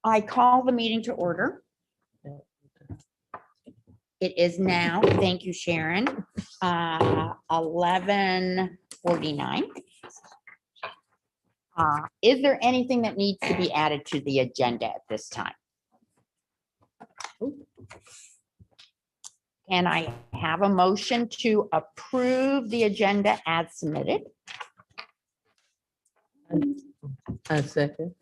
I call the meeting to order. It is now, thank you, Sharon, 11:49. Is there anything that needs to be added to the agenda at this time? Can I have a motion to approve the agenda as submitted? I second.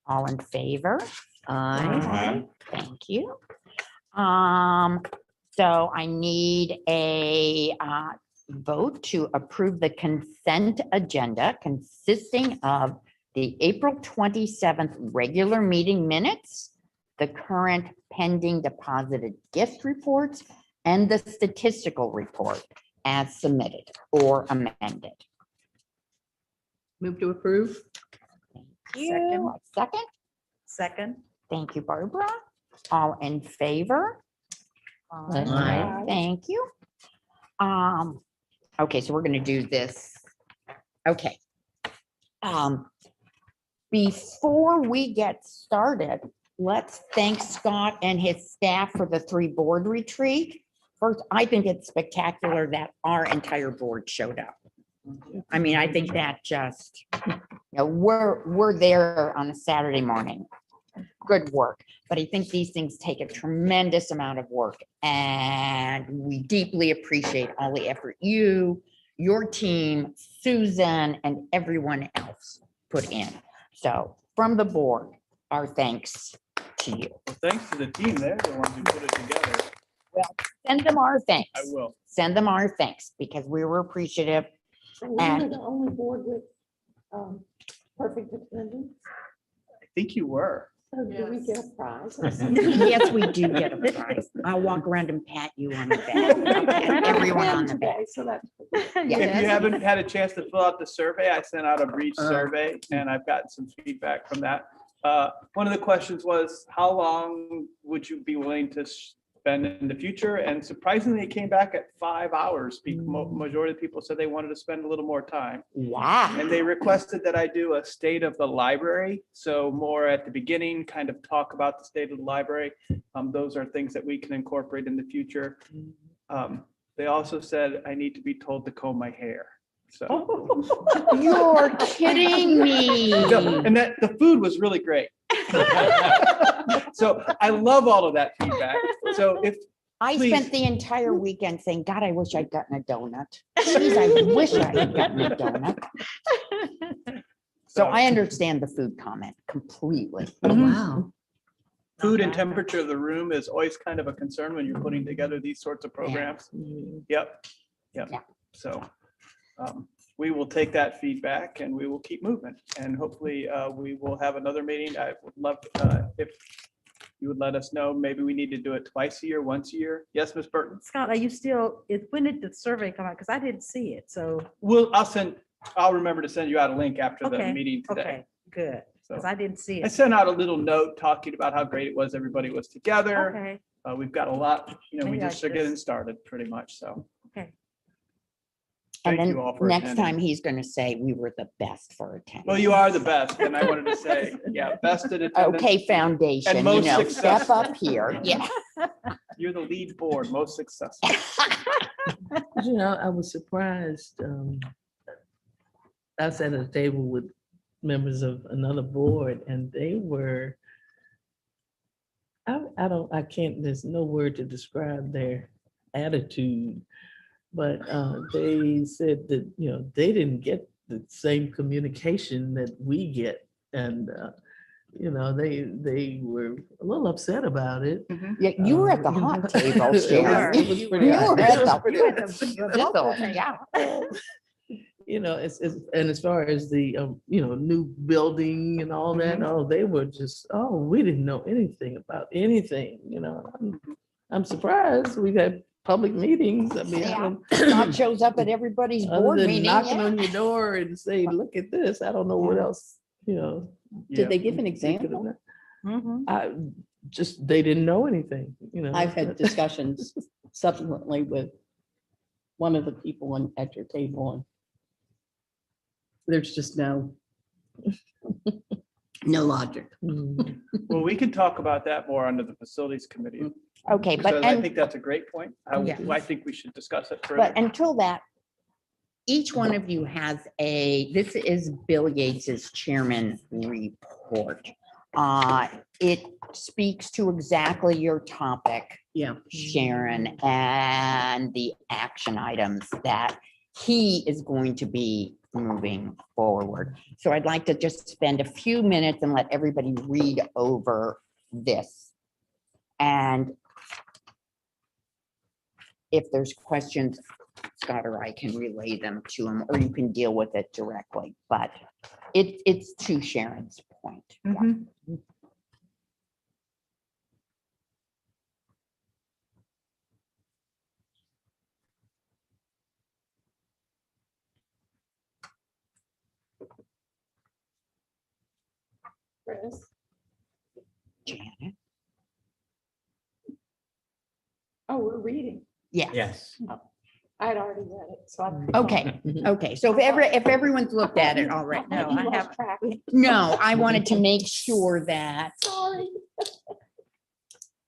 All in favor? Aye. Thank you. So I need a vote to approve the consent agenda consisting of the April 27th regular meeting minutes, the current pending deposited gift reports, and the statistical report as submitted or amended. Move to approve. You, second? Second. Thank you, Barbara. All in favor? Aye. Thank you. Okay, so we're gonna do this. Okay. Before we get started, let's thank Scott and his staff for the 3 board retreat. First, I think it's spectacular that our entire board showed up. I mean, I think that just, we're there on a Saturday morning. Good work, but I think these things take a tremendous amount of work, and we deeply appreciate all the effort you, your team, Susan, and everyone else put in. So from the board, our thanks to you. Well, thanks to the team. They're the ones who put it together. Send them our thanks. I will. Send them our thanks because we were appreciative. So we were the only board with perfect attendance. I think you were. So do we get a prize? or Yes, something? Yes, we do get a prize. I'll walk around and pat you on the back. And everyone on the back. Today, so that's. Yeah. If you haven't had a chance to fill out the survey, I sent out a brief survey and I've gotten some feedback from that. One of the questions was, how long would you be willing to spend in the future? And surprisingly, it came back at 5 hours. Majority of the people said they wanted to spend a little more time. Wow. And they requested that I do a state of the library. So more at the beginning, kind of talk about the state of the library. Those are things that we can incorporate in the future. They also said I need to be told to comb my hair. So, You're kidding me. and that the food was really great. So I love all of that feedback. So if I Please. spent the entire weekend saying, God, I wish I'd gotten a donut. Jeez, I wish I had gotten a donut. So I understand the food comment completely. Oh, wow. food and temperature of the room is always kind of a concern when you're putting together these sorts of programs. Yep. Yeah. So we will take that feedback and we will keep moving. And hopefully we will have another meeting. I would love if you would let us know, maybe we need to do it twice a year, once a year. Yes, Ms. Burton? Scott, are you still, when did the survey come out? Because I didn't see it, so. I'll remember to send you out a link after the Okay, meeting today. Okay, good, So because I didn't see I it. sent out a little note talking about how great it was. Everybody was together. Okay, We've got a lot, we Maybe I just are getting started pretty much. So okay. And thank then you all for next attending. time he's going to say we were the best for attending. Well, you are the best. And I wanted to say, yeah, best at attendance. Okay, foundation, And you most know, step successful. up here. Yeah. You're the lead board, most successful. You know, I was surprised. I sat at a table with members of another board and they were, I can't, there's no word to describe their attitude. But they said that, they didn't get the same communication that we get. And, they were a little upset about it. Yeah, you were at the hot table, It was- Sharon. it was You pretty were hot. at It was the- pretty you were hot. at the- yeah. And as far as the, new building and all that, they were just, we didn't know anything about anything, I'm surprised we had public meetings. I mean, I Yeah. don't- Scott shows up at everybody's other board than meeting. knocking yeah. on your door and say, look at this, I don't know what else, Yeah. Did they give an they could've example? done. Mhm. They didn't know anything, I've had discussions subsequently with one of the people at your table, and there's just no No logic. Mm. Well, we can talk about that more under the facilities committee. Okay, Because but, I and, think that's a great point. Yeah. I think we should discuss it further. but until that, each one of you has this is Bill Yates's chairman report. It speaks to exactly your topic, Yeah. Sharon, and the action items that he is going to be moving forward. So I'd like to just spend a few minutes and let everybody read over this. And if there's questions, Scott or I can relay them to him, or you can deal with it directly, but it's to Sharon's point. Yeah. Mhm. Chris. Janet? Oh, we're reading. Yeah, Yes. I'd already read it, so I'm. okay, okay, so if everyone's looked at it already. No, I haven't. Track. No, I wanted to make sure that, Sorry.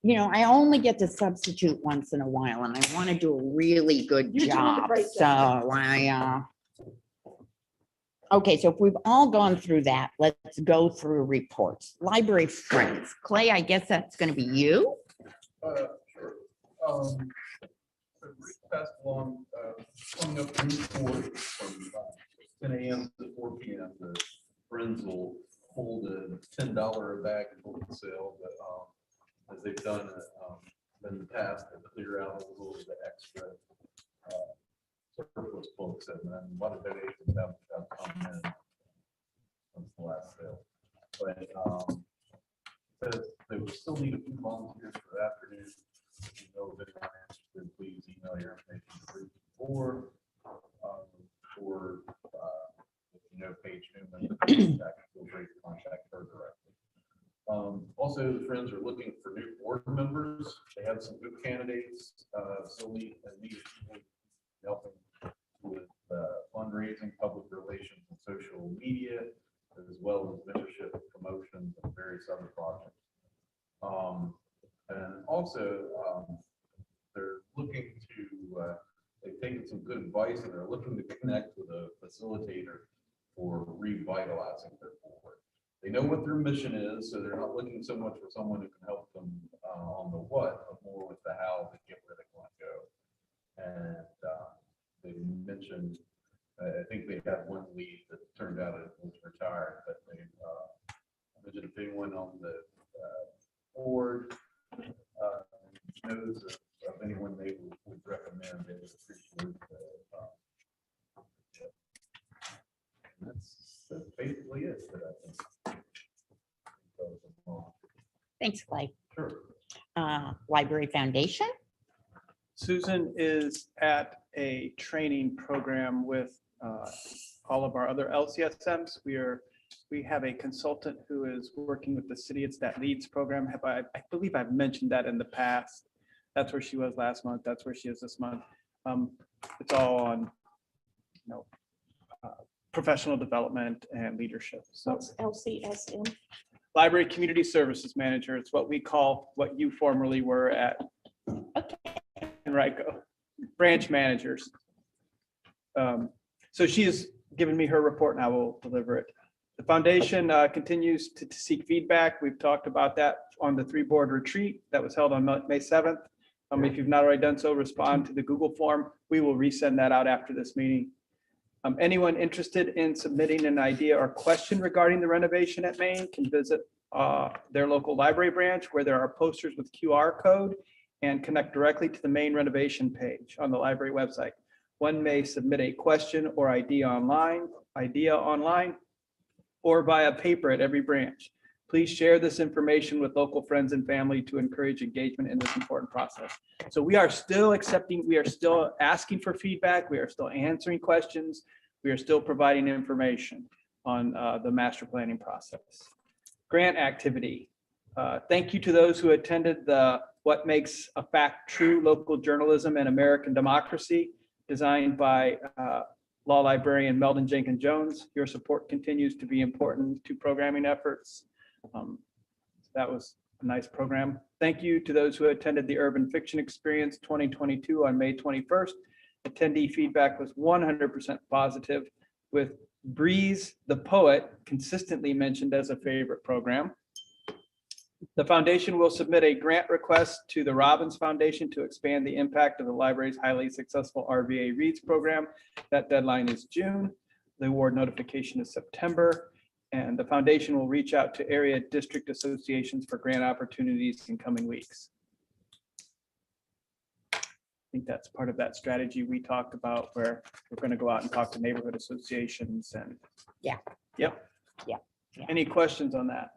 I only get to substitute once in a while, and I want to do a really good You're doing a job, great so job. okay, so if we've all gone through that, let's go through reports. Library Friends. Clay, I guess that's gonna be you? Sure. So Rick passed along, coming up June 4th from 10 a.m. to 4 p.m. The Friends will hold a $10 a bag book sale, but as they've done in the past, to clear out a little bit extra surplus books, and then a lot of donations have come in since the last sale. But says they will still need a few volunteers for the afternoon. If you know of anyone interested, please email your information to Bruce or if you know Paige Newman, feel free to contact her directly. Also, the Friends are looking for new board members. They have some good candidates, still need people helping with fundraising, public relations, and social media, as well as membership promotions and various other projects. And also, they're looking to, they've taken some good advice and they're looking to connect with a facilitator for revitalizing their board. They know what their mission is, so they're not looking so much for someone who can help them on the what, but more with the how to get where they want to go. And they mentioned, I think they had one lead that turned out it was retired, but they mentioned if anyone on the board knows of anyone they would recommend, they would appreciate that's basically it that I think. Thanks, Clay. Sure. Library Foundation? Susan is at a training program with all of our other LCSMs. We have a consultant who is working with the city. It's that LEADS program. I believe I've mentioned that in the past. That's where she was last month. That's where she is this month. It's all on, professional development and leadership. So What's LCSM? Library Community Services Manager. It's what we call, what you formerly were at Enrico, branch managers. So she has given me her report and I will deliver it. The foundation continues to seek feedback. We've talked about that on the 3-board retreat that was held on May 7th. If you've not already done so, respond to the Google form. We will resend that out after this meeting. Anyone interested in submitting an idea or question regarding the renovation at Main can visit their local library branch where there are posters with QR code and connect directly to the Main renovation page on the library website. One may submit a question or idea online, or via paper at every branch. Please share this information with local friends and family to encourage engagement in this important process. So we are still accepting, we are still asking for feedback. We are still answering questions. We are still providing information on the master planning process. Grant activity. Thank you to those who attended the What Makes a Fact True Local Journalism and American Democracy, designed by Law librarian Meldon Jenkins Jones, your support continues to be important to programming efforts. That was a nice program. Thank you to those who attended the Urban Fiction Experience 2022 on May 21st. Attendee feedback was 100% positive, with Breeze the Poet consistently mentioned as a favorite program. The foundation will submit a grant request to the Robbins Foundation to expand the impact of the library's highly successful RVA Reads program. That deadline is June. The award notification is September. And the foundation will reach out to area district associations for grant opportunities in coming weeks. I think that's part of that strategy we talked about, where we're going to go out and talk to neighborhood associations and. Yeah. Yep. Yeah. Yeah. Any questions on that?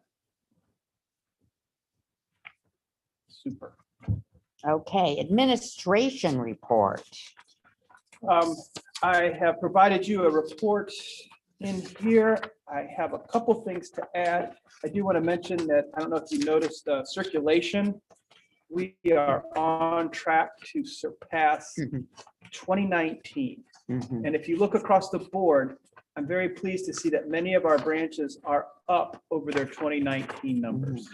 Super. Okay, administration report. I have provided you a report in here. I have a couple things to add. I do want to mention that, I don't know if you noticed, circulation. We are on track to surpass Mhm. 2019. Mhm. And if you look across the board, I'm very pleased to see that many of our branches are up over their 2019 numbers.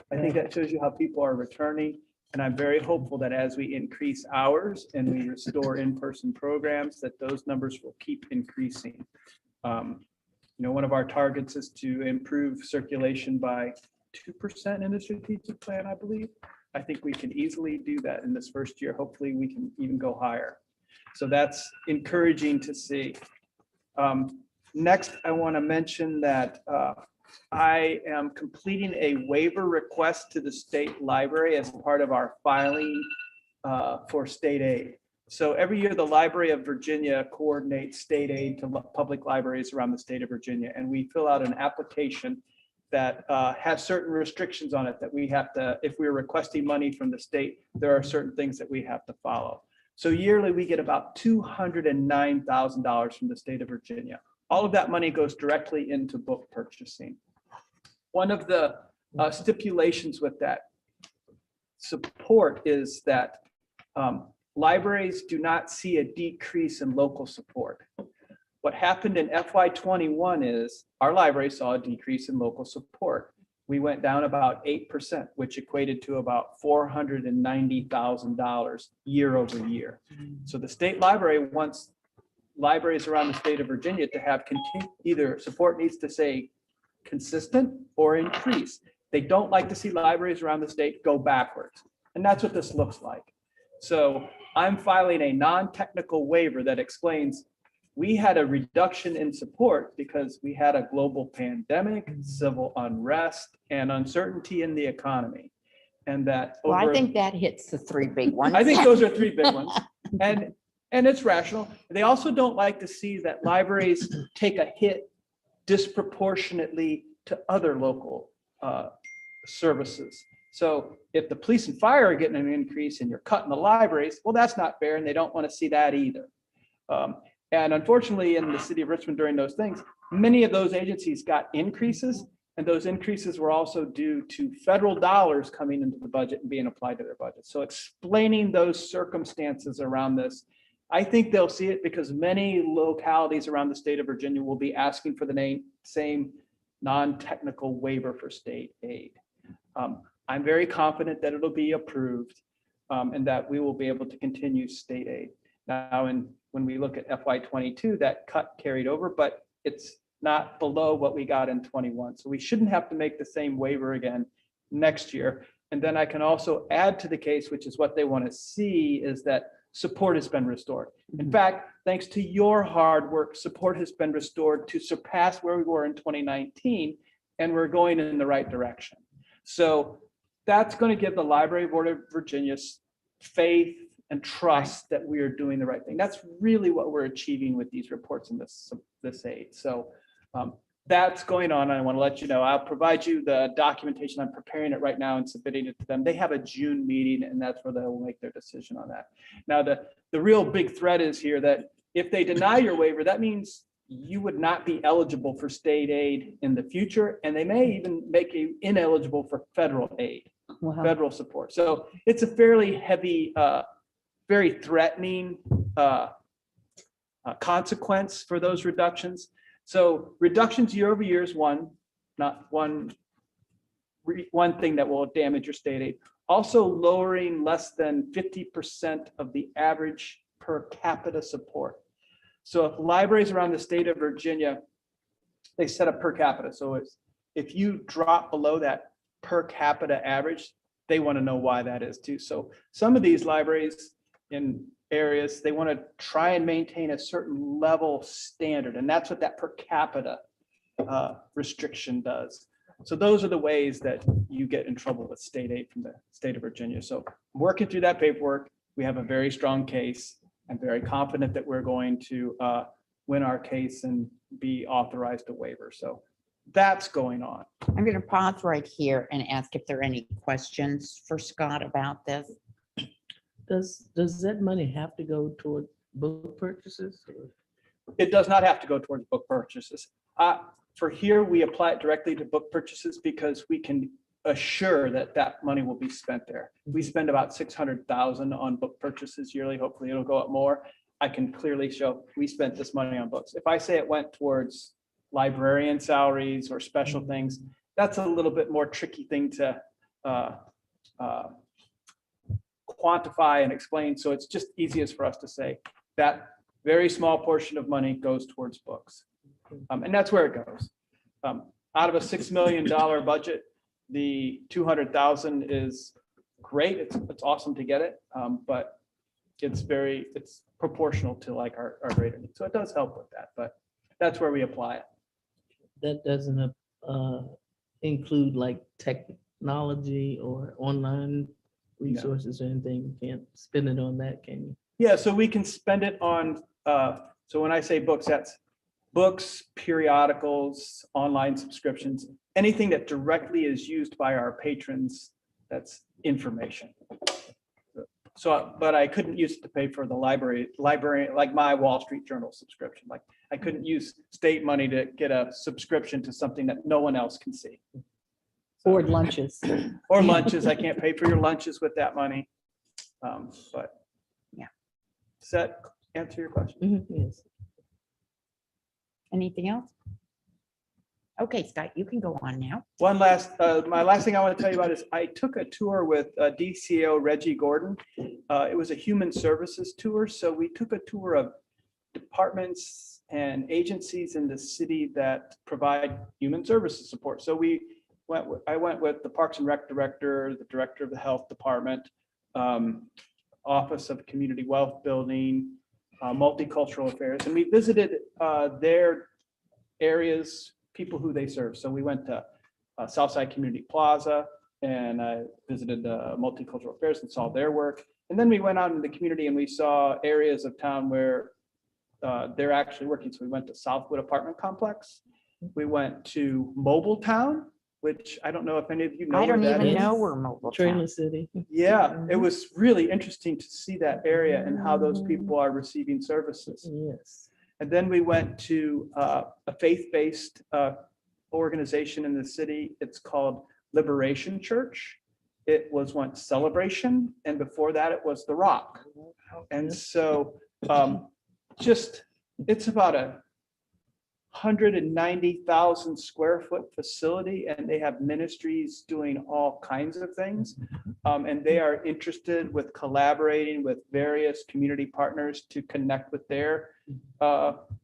I think that shows you how people are returning. And I'm very hopeful that as we increase hours and we restore in-person programs, that those numbers will keep increasing. One of our targets is to improve circulation by 2% in the strategic plan, I believe. I think we can easily do that in this first year. Hopefully, we can even go higher. So that's encouraging to see. Next, I want to mention that I am completing a waiver request to the state library as part of our filing for state aid. So every year, the Library of Virginia coordinates state aid to public libraries around the state of Virginia. And we fill out an application that has certain restrictions on it that we have to, if we're requesting money from the state, there are certain things that we have to follow. So yearly, we get about $209,000 from the state of Virginia. All of that money goes directly into book purchasing. One of the stipulations with that support is that libraries do not see a decrease in local support. What happened in FY21 is our library saw a decrease in local support. We went down about 8%, which equated to about $490,000 year over year. So the state library wants libraries around the state of Virginia to have either support needs to say consistent or increase. They don't like to see libraries around the state go backwards. And that's what this looks like. So I'm filing a non-technical waiver that explains we had a reduction in support because we had a global pandemic, civil unrest, and uncertainty in the economy. And that Well, I over- think that hits the three big ones. I think those are three big ones. And it's rational. They also don't like to see that libraries take a hit disproportionately to other local services. So if the police and fire are getting an increase and you're cutting the libraries, well, that's not fair, and they don't want to see that either. And unfortunately, in the city of Richmond during those things, many of those agencies got increases, and those increases were also due to federal dollars coming into the budget and being applied to their budget. So explaining those circumstances around this, I think they'll see it because many localities around the state of Virginia will be asking for the same non-technical waiver for state aid. I'm very confident that it'll be approved and that we will be able to continue state aid. Now, when we look at FY22, that cut carried over, but it's not below what we got in 21. So we shouldn't have to make the same waiver again next year. And then I can also add to the case, which is what they want to see, is that support has been restored. In fact, thanks to your hard work, support has been restored to surpass where we were in 2019, and we're going in the right direction. So that's going to give the Library Board of Virginia faith and trust that we are doing the right thing. That's really what we're achieving with these reports and this aid. So that's going on. I want to let you know. I'll provide you the documentation. I'm preparing it right now and submitting it to them. They have a June meeting, and that's where they'll make their decision on that. Now, the real big threat is here that if they deny your waiver, that means you would not be eligible for state aid in the future, and they may even make you ineligible for federal aid, federal support. So it's a fairly heavy, very threatening consequence for those reductions. So reductions year over year is one, not one thing that will damage your state aid. Also lowering less than 50% of the average per capita support. So if libraries around the state of Virginia, they set up per capita. So if you drop below that per capita average, they want to know why that is too. So some of these libraries in areas, they want to try and maintain a certain level standard. And that's what that per capita restriction does. So those are the ways that you get in trouble with state aid from the state of Virginia. So working through that paperwork, we have a very strong case. I'm very confident that we're going to win our case and be authorized a waiver. So that's going on. I'm going to pause right here and ask if there are any questions for Scott about this. Does that money have to go toward book purchases? It does not have to go towards book purchases. For here, we apply it directly to book purchases because we can assure that that money will be spent there. We spend about 600,000 on book purchases yearly. Hopefully it'll go up more. I can clearly show we spent this money on books. If I say it went towards librarian salaries or special things, that's a little bit more tricky thing to quantify and explain. So it's just easiest for us to say that very small portion of money goes towards books. And that's where it goes. Out of a $6 million budget, the 200,000 is great. It's awesome to get it, but it's proportional to like our greater need. So it does help with that, but that's where we apply it. That doesn't include like technology or online resources or anything. You can't spend it on that, can you? Yeah, so we can spend it on, so when I say books, that's books, periodicals, online subscriptions, anything that directly is used by our patrons, that's information. So, but I couldn't use it to pay for the library, like my Wall Street Journal subscription. Like I couldn't use state money to get a subscription to something that no one else can see. Or lunches. Or lunches, I can't pay for your lunches with that money. But Yeah. Does that answer your question? Mhm, yes. Anything else? Okay, Scott, you can go on now. One last, my last thing I want to tell you about is I took a tour with DCO Reggie Gordon. It was a human services tour. So we took a tour of departments and agencies in the city that provide human services support. So I went with the Parks and Rec director, the director of the health department, Office of Community Wealth Building, Multicultural Affairs, and we visited their areas, people who they serve. So we went to Southside Community Plaza and I visited Multicultural Affairs and saw their work. And then we went out in the community and we saw areas of town where they're actually working. So we went to Southwood Apartment Complex. We went to Mobile Town, which I don't know if any of you know. I don't where that even is. know where mobile Trailer town. City. Yeah, it was really interesting to see that area and how those people are receiving services. Yes. And then we went to a faith-based organization in the city. It's called Liberation Church. It was once Celebration, and before that it was The Rock. And so it's about 190,000 square foot facility, and they have ministries doing all kinds of things. And they are interested with collaborating with various community partners to connect with their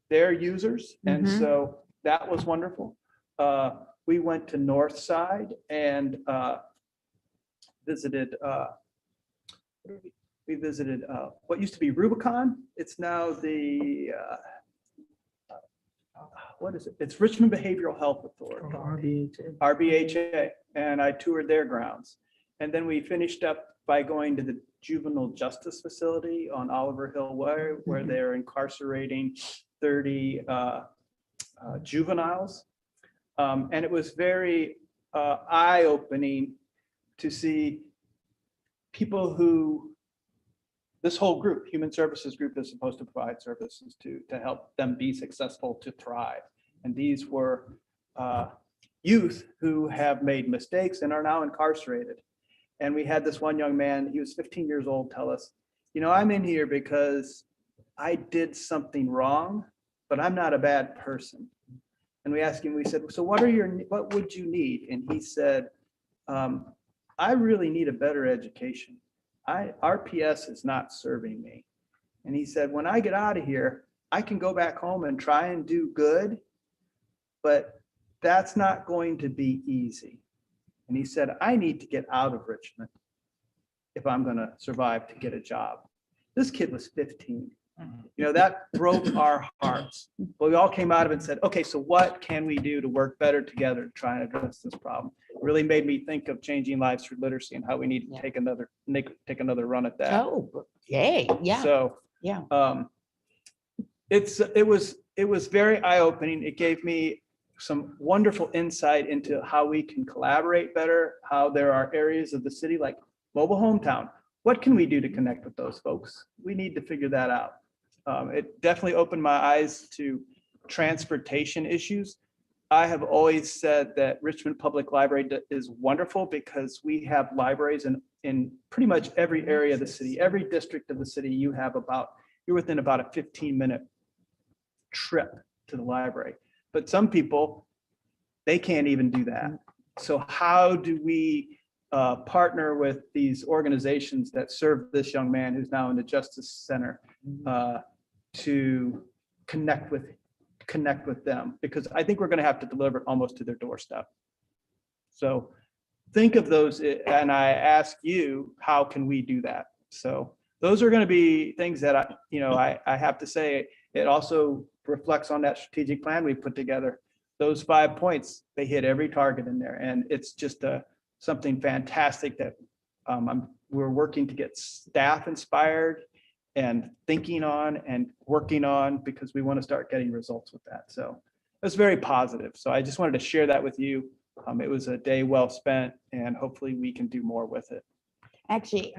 users. And Mhm. so that was wonderful. We went to Northside and visited what used to be Rubicon. It's now the what is it? It's Richmond Behavioral Health Authority, RBHA. RBHA, and I toured their grounds. And then we finished up by going to the juvenile justice facility on Oliver Hill Way, where they're incarcerating 30 juveniles. And it was very eye-opening to see people who, this whole group, human services group, is supposed to provide services to help them be successful, to thrive. And these were youth who have made mistakes and are now incarcerated. And we had this one young man, he was 15 years old, tell us, I'm in here because I did something wrong, but I'm not a bad person. And we asked him, we said, so what would you need? And he said, I really need a better education. RPS is not serving me. And he said, when I get out of here, I can go back home and try and do good, but that's not going to be easy. And he said, I need to get out of Richmond if I'm going to survive to get a job. This kid was 15. You know, that broke our hearts. But we all came out of it and said, okay, so what can we do to work better together to try and address this problem? It really made me think of changing lives through literacy and how we need to Yeah. take another run at that. Oh, yay, yeah, So yeah. it was very eye-opening. It gave me some wonderful insight into how we can collaborate better, how there are areas of the city like Mobile Hometown. What can we do to connect with those folks? We need to figure that out. It definitely opened my eyes to transportation issues. I have always said that Richmond Public Library is wonderful because we have libraries in pretty much every area of the city, every district of the city. You're within about a 15-minute trip to the library. But some people, they can't even do that. So how do we partner with these organizations that serve this young man who's now in the Justice Center to connect with them? Because I think we're going to have to deliver it almost to their doorstep. So think of those, and I ask you, how can we do that? So those are going to be things that I have to say, it also reflects on that strategic plan we put together. Those 5 points, they hit every target in there, and it's just something fantastic that we're working to get staff inspired and thinking on and working on, because we want to start getting results with that. So it's very positive. So I just wanted to share that with you. It was a day well spent, and hopefully we can do more with it. Actually,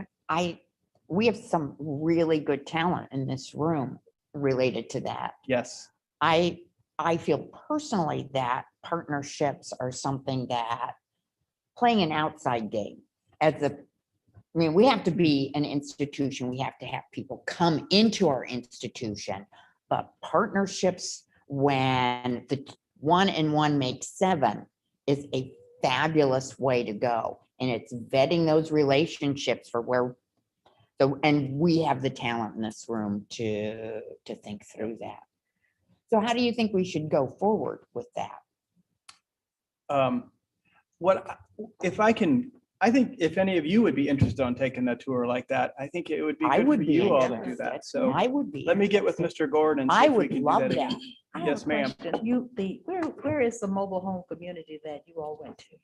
we have some really good talent in this room related to that. Yes. I feel personally that partnerships are something that playing an outside game we have to be an institution. We have to have people come into our institution, but partnerships, when the 1 and 1 makes 7, is a fabulous way to go. And it's vetting those relationships and we have the talent in this room to think through that. So how do you think we should go forward with that? I think if any of you would be interested in taking a tour like that, I think it would be I good would for be you all to do interested. that. So I would be. let me get with Mr. Gordon. And see I if we would can do love that that. again. I have Yes, a ma'am. question. Where is the mobile home community that you all went to?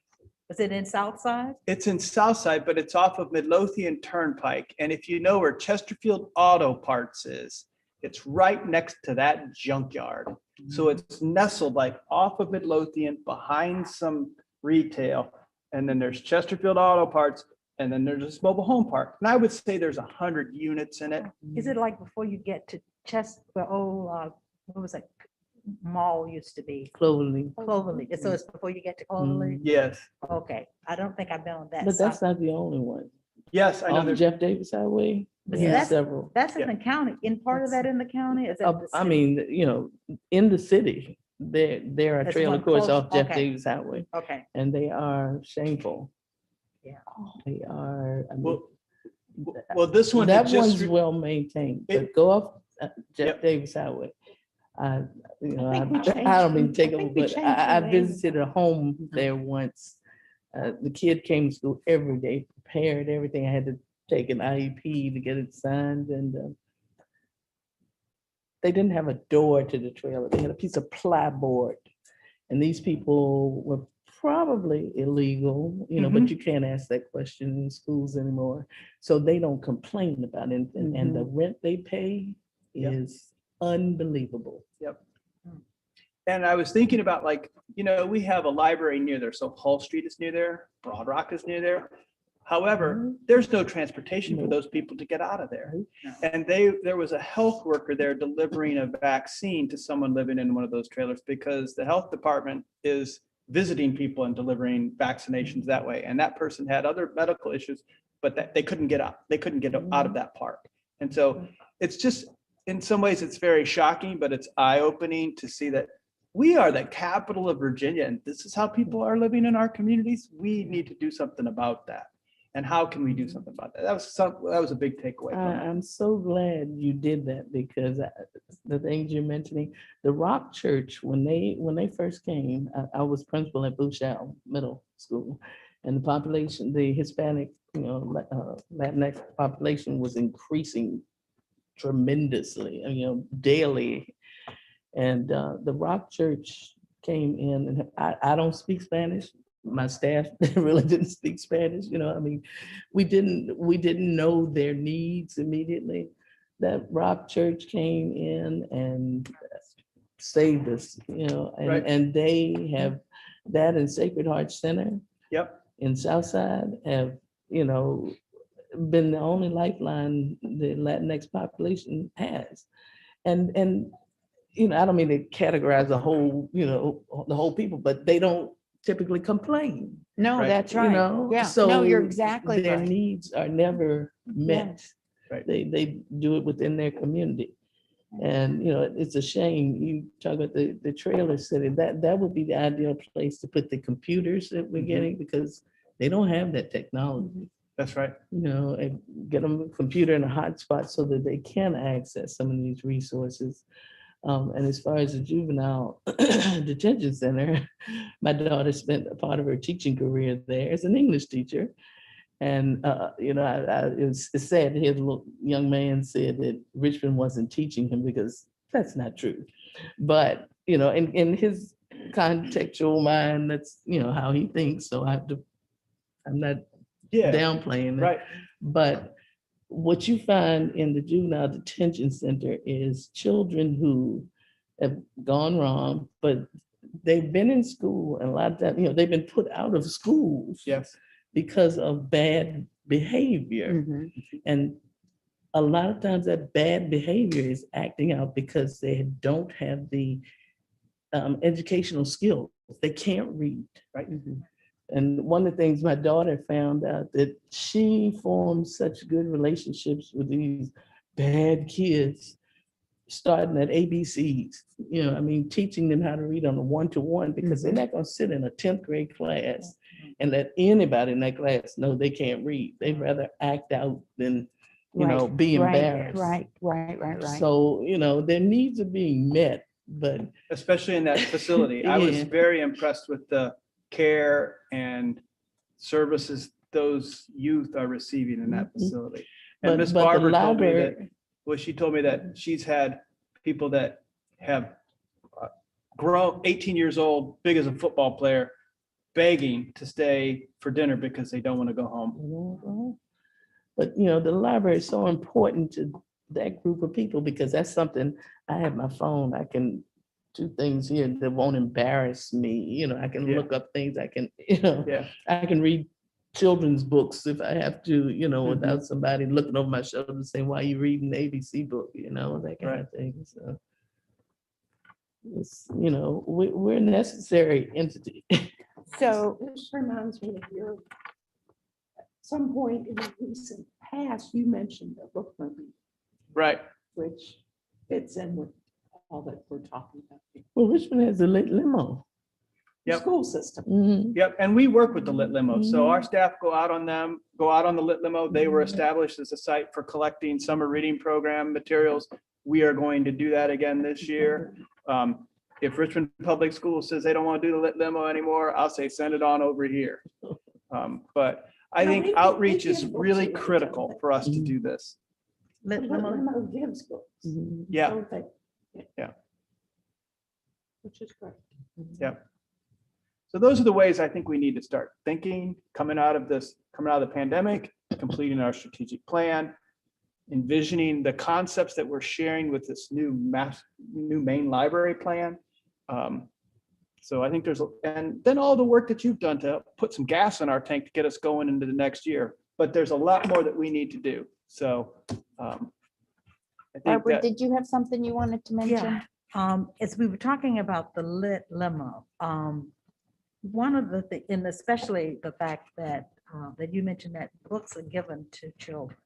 Was it in Southside? It's in Southside, but it's off of Midlothian Turnpike. And if you know where Chesterfield Auto Parts is, it's right next to that junkyard. So it's nestled like off of Midlothian behind some retail. And then there's Chesterfield Auto Parts, and then there's this mobile home park. And I would say there's 100 units in it. Is it like before you get to what was that mall used to be? Cloverleaf. Cloverleaf. So it's before you get to Cloverleaf? Yes, Okay, I don't think I've been on that But that's side. not the only one. yes, I know On there's, Jeff Davis Highway, But there's that's- several. That's in the county, in part of that in the county? Is that the I city? mean, in the city, there are There's trailer one courts close, off Jeff okay. Davis Highway, Okay, and they are shameful. Yeah. They are, I mean, well, this one, that it just, one's well maintained, it- but go off Jeff Yep. Davis Highway. I think we don't mean to take I over, think we but changed I the name. visited a home there once. The kid came to school every day, prepared everything. I had to take an IEP to get it signed, and they didn't have a door to the trailer. They had a piece of plyboard. And these people were probably illegal, but you can't ask that question in schools anymore. So they don't complain about anything. And the rent they pay Yep. is unbelievable. and I was thinking about we have a library near there. So Hall Street is near there, Broad Rock is near there. However, there's no transportation for those people to get out of there. And there was a health worker there delivering a vaccine to someone living in one of those trailers, because the health department is visiting people and delivering vaccinations that way. And that person had other medical issues, but that they couldn't get out. They couldn't get out of that park. And so it's just, in some ways, it's very shocking, but it's eye-opening to see that we are the capital of Virginia, and this is how people are living in our communities. We need to do something about that. And how can we do something about that? That was a big takeaway. from it. I'm so glad you did that because the things you're mentioning, the Rock Church, when they first came, I was principal at Bouchelle Middle School, and the population, the Hispanic, Latinx population was increasing tremendously, daily. And the Rock Church came in, and I don't speak Spanish. My staff really didn't speak Spanish, we didn't know their needs immediately. That Rock Church came in and saved us, Right. and they have that and Sacred Heart Center Yep, in Southside have, been the only lifeline the Latinx population has. And I don't mean to categorize the whole people, but they don't typically complain. No, Right. that's right. Yeah, So no, you're exactly their right. needs are never met. Right. They do it within their community. And, it's a shame. You talk about the trailer city, that would be the ideal place to put the computers that we're Mhm. getting, because they don't have that technology, that's right. and get them a computer and a hotspot so that they can access some of these resources. And as far as the juvenile detention center, my daughter spent a part of her teaching career there as an English teacher. And, it's sad to hear the little young man said that Richmond wasn't teaching him, because that's not true. But, in his contextual mind, that's, how he thinks. So I'm not Yeah, downplaying it. right. But what you find in the juvenile detention center is children who have gone wrong, but they've been in school, and a lot of times, they've been put out of schools Yes, because of bad behavior. Mhm. And a lot of times that bad behavior is acting out because they don't have the educational skills. They can't read. right. And one of the things my daughter found out, that she formed such good relationships with these bad kids, starting at ABCs, teaching them how to read on a one-to-one, because they're not gonna sit in a 10th grade class and let anybody in that class know they can't read. They'd rather act out than, Right, be right, embarrassed. Right. So, their needs are being met, but Especially in that facility. I was Yeah. very impressed with the care and services those youth are receiving in that Mhm. facility. But- And Miss but the Barber told me that, library- well, she told me that she's had people that have grown 18 years old, big as a football player, begging to stay for dinner because they don't want to go home. Mhm. But, the library is so important to that group of people, because that's something, I have my phone, I can do things here that won't embarrass me. I can Yeah. look up things, I can, Yeah, I can read children's books if I have to, Mm-hmm. without somebody looking over my shoulder and saying, why are you reading the ABC book, that kind of thing. So it's, we're a necessary entity. So, This reminds me of at some point in the recent past, you mentioned a book movie, right. which fits in with all that we're talking about. Well, Richmond has a lit limo. The Yep. school system. Mhm. Yep, and we work with the lit limo. So our staff go out on the lit limo. They were established as a site for collecting summer reading program materials. We are going to do that again this year. If Richmond Public Schools says they don't want to do the lit limo anymore, I'll say send it on over here. But I No, think they outreach give is books really away, don't critical they? for us to do this. The Lit limo limo. gives books. Mhm. Yeah, don't they? Yeah. Which is great. yeah. So those are the ways I think we need to start thinking, coming out of the pandemic, completing our strategic plan, envisioning the concepts that we're sharing with this new main library plan. So I think and then all the work that you've done to put some gas in our tank to get us going into the next year. But there's a lot more that we need to do. So I think Barbara, that, did you have something you wanted to mention? Yeah, as we were talking about the lit limo, one of the, and especially the fact that, that you mentioned that books are given to children.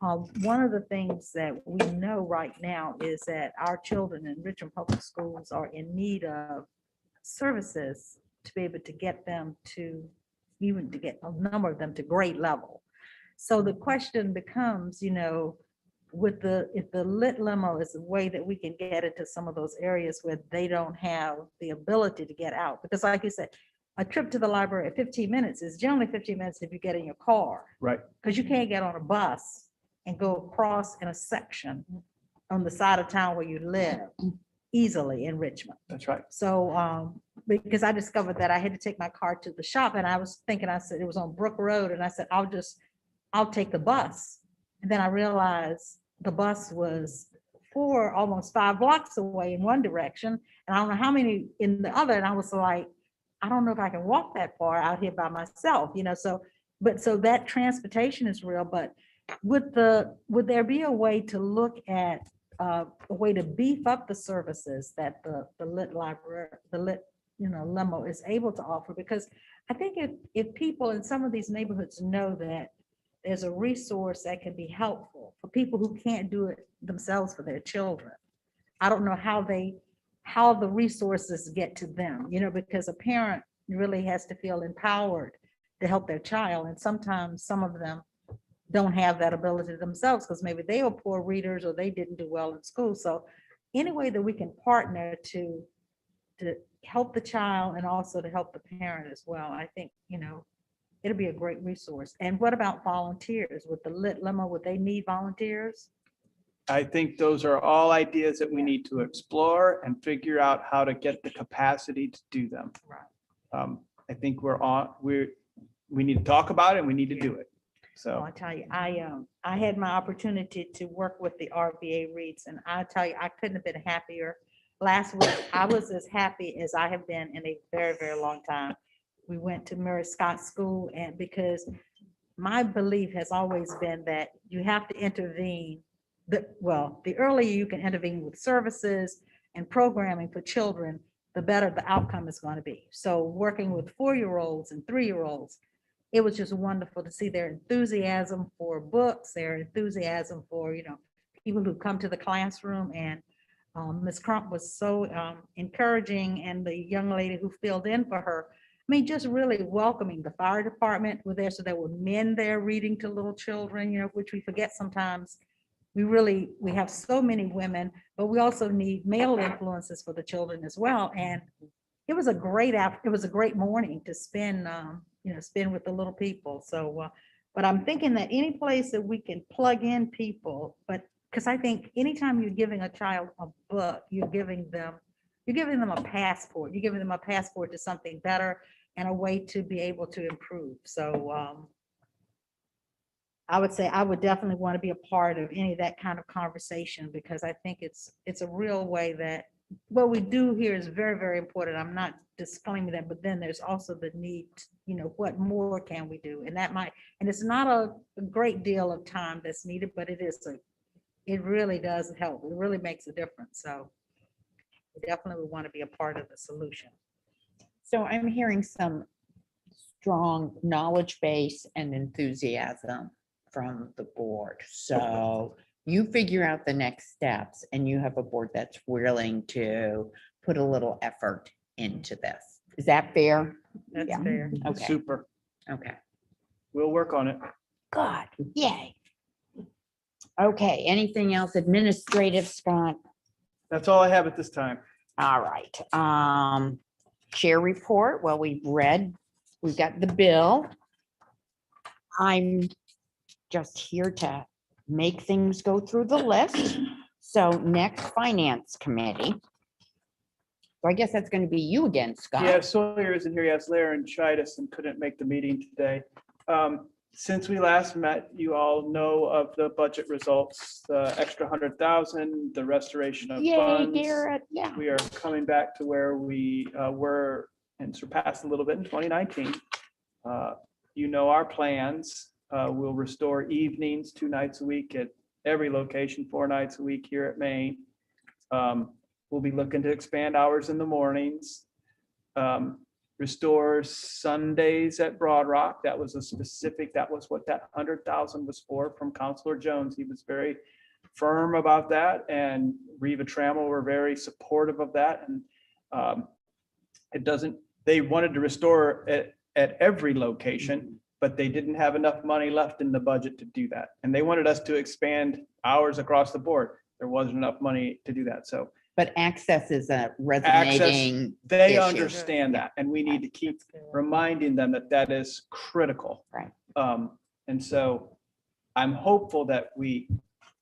One of the things that we know right now is that our children in Richmond Public Schools are in need of services to be able to get them to, even to get a number of them to grade level. So the question becomes, with if the lit limo is a way that we can get into some of those areas where they don't have the ability to get out. Because like you said, a trip to the library at 15 minutes is generally 15 minutes if you get in your car. Right. Because you can't get on a bus and go across in a section on the side of town where you live easily in Richmond. That's right. So, because I discovered that I had to take my car to the shop and I was thinking, I said, it was on Brook Road and I said, I'll take the bus. And then I realized the bus was almost 5 blocks away in one direction. And I don't know how many in the other. And I was like, I don't know if I can walk that far out here by myself, so that transportation is real, but would there be a way to look at a way to beef up the services that the lit library, the lit, limo is able to offer? Because I think if people in some of these neighborhoods know that there's a resource that can be helpful for people who can't do it themselves for their children. I don't know how the resources get to them, because a parent really has to feel empowered to help their child. And sometimes some of them don't have that ability themselves because maybe they are poor readers or they didn't do well in school. So any way that we can partner to help the child and also to help the parent as well, I think, it'll be a great resource. And what about volunteers with the lit limo? Would they need volunteers? I think those are all ideas that we need to explore and figure out how to get the capacity to do them. Right. I think we need to talk about it and we need to do it. Well, So, I tell you, I had my opportunity to work with the RVA Reads, and I tell you, I couldn't have been happier. Last week, I was as happy as I have been in a very, very long time. We went to Mary Scott School, and because my belief has always been that you have to intervene. The earlier you can intervene with services and programming for children, the better the outcome is going to be. So working with 4-year-olds and 3-year-olds, it was just wonderful to see their enthusiasm for books, their enthusiasm for, people who come to the classroom. And Ms. Crump was so encouraging, and the young lady who filled in for her, just really welcoming. The fire department were there, so there were men there reading to little children, which we forget sometimes. We have so many women, but we also need male influences for the children as well. And it was a great morning to spend, spend with the little people. So, but I'm thinking that any place that we can plug in people, because I think anytime you're giving a child a book, you're giving them a passport. You're giving them a passport to something better and a way to be able to improve. So I would say I would definitely want to be a part of any of that kind of conversation, because I think it's a real way that what we do here is very, very important. I'm not disclaiming that, but then there's also the need, what more can we do? And and it's not a great deal of time that's needed, but it really does help. It really makes a difference. So we definitely would want to be a part of the solution. So I'm hearing some strong knowledge base and enthusiasm from the board. So you figure out the next steps and you have a board that's willing to put a little effort into this. Is that fair? That's Yeah. fair. Okay, super. okay. We'll work on it. Good, yay. Okay, anything else administrative, Scott? That's all I have at this time. All right, chair report. Well, we've got the bill. I'm just here to make things go through the list. So next, finance committee. So I guess that's going to be you again, Scott. Yeah, Sawyer isn't here. Yes, laryngitis and couldn't make the meeting today. Since we last met, you all know of the budget results, the extra 100,000, the restoration of Yay, funds. Garrett, yeah. We are coming back to where we were and surpassed a little bit in 2019. Our plans. We'll restore evenings 2 nights a week at every location, 4 nights a week here at Maine. We'll be looking to expand hours in the mornings. restore Sundays at Broad Rock. That was that was what that 100,000 was for from Counselor Jones. He was very firm about that, and Reva Trammell were very supportive of that. And they wanted to restore it at every location, but they didn't have enough money left in the budget to do that. And they wanted us to expand hours across the board. There wasn't enough money to do that. So But access is a resonating. they issue. understand that, and we need to keep reminding them that that is critical. Right. And so I'm hopeful that we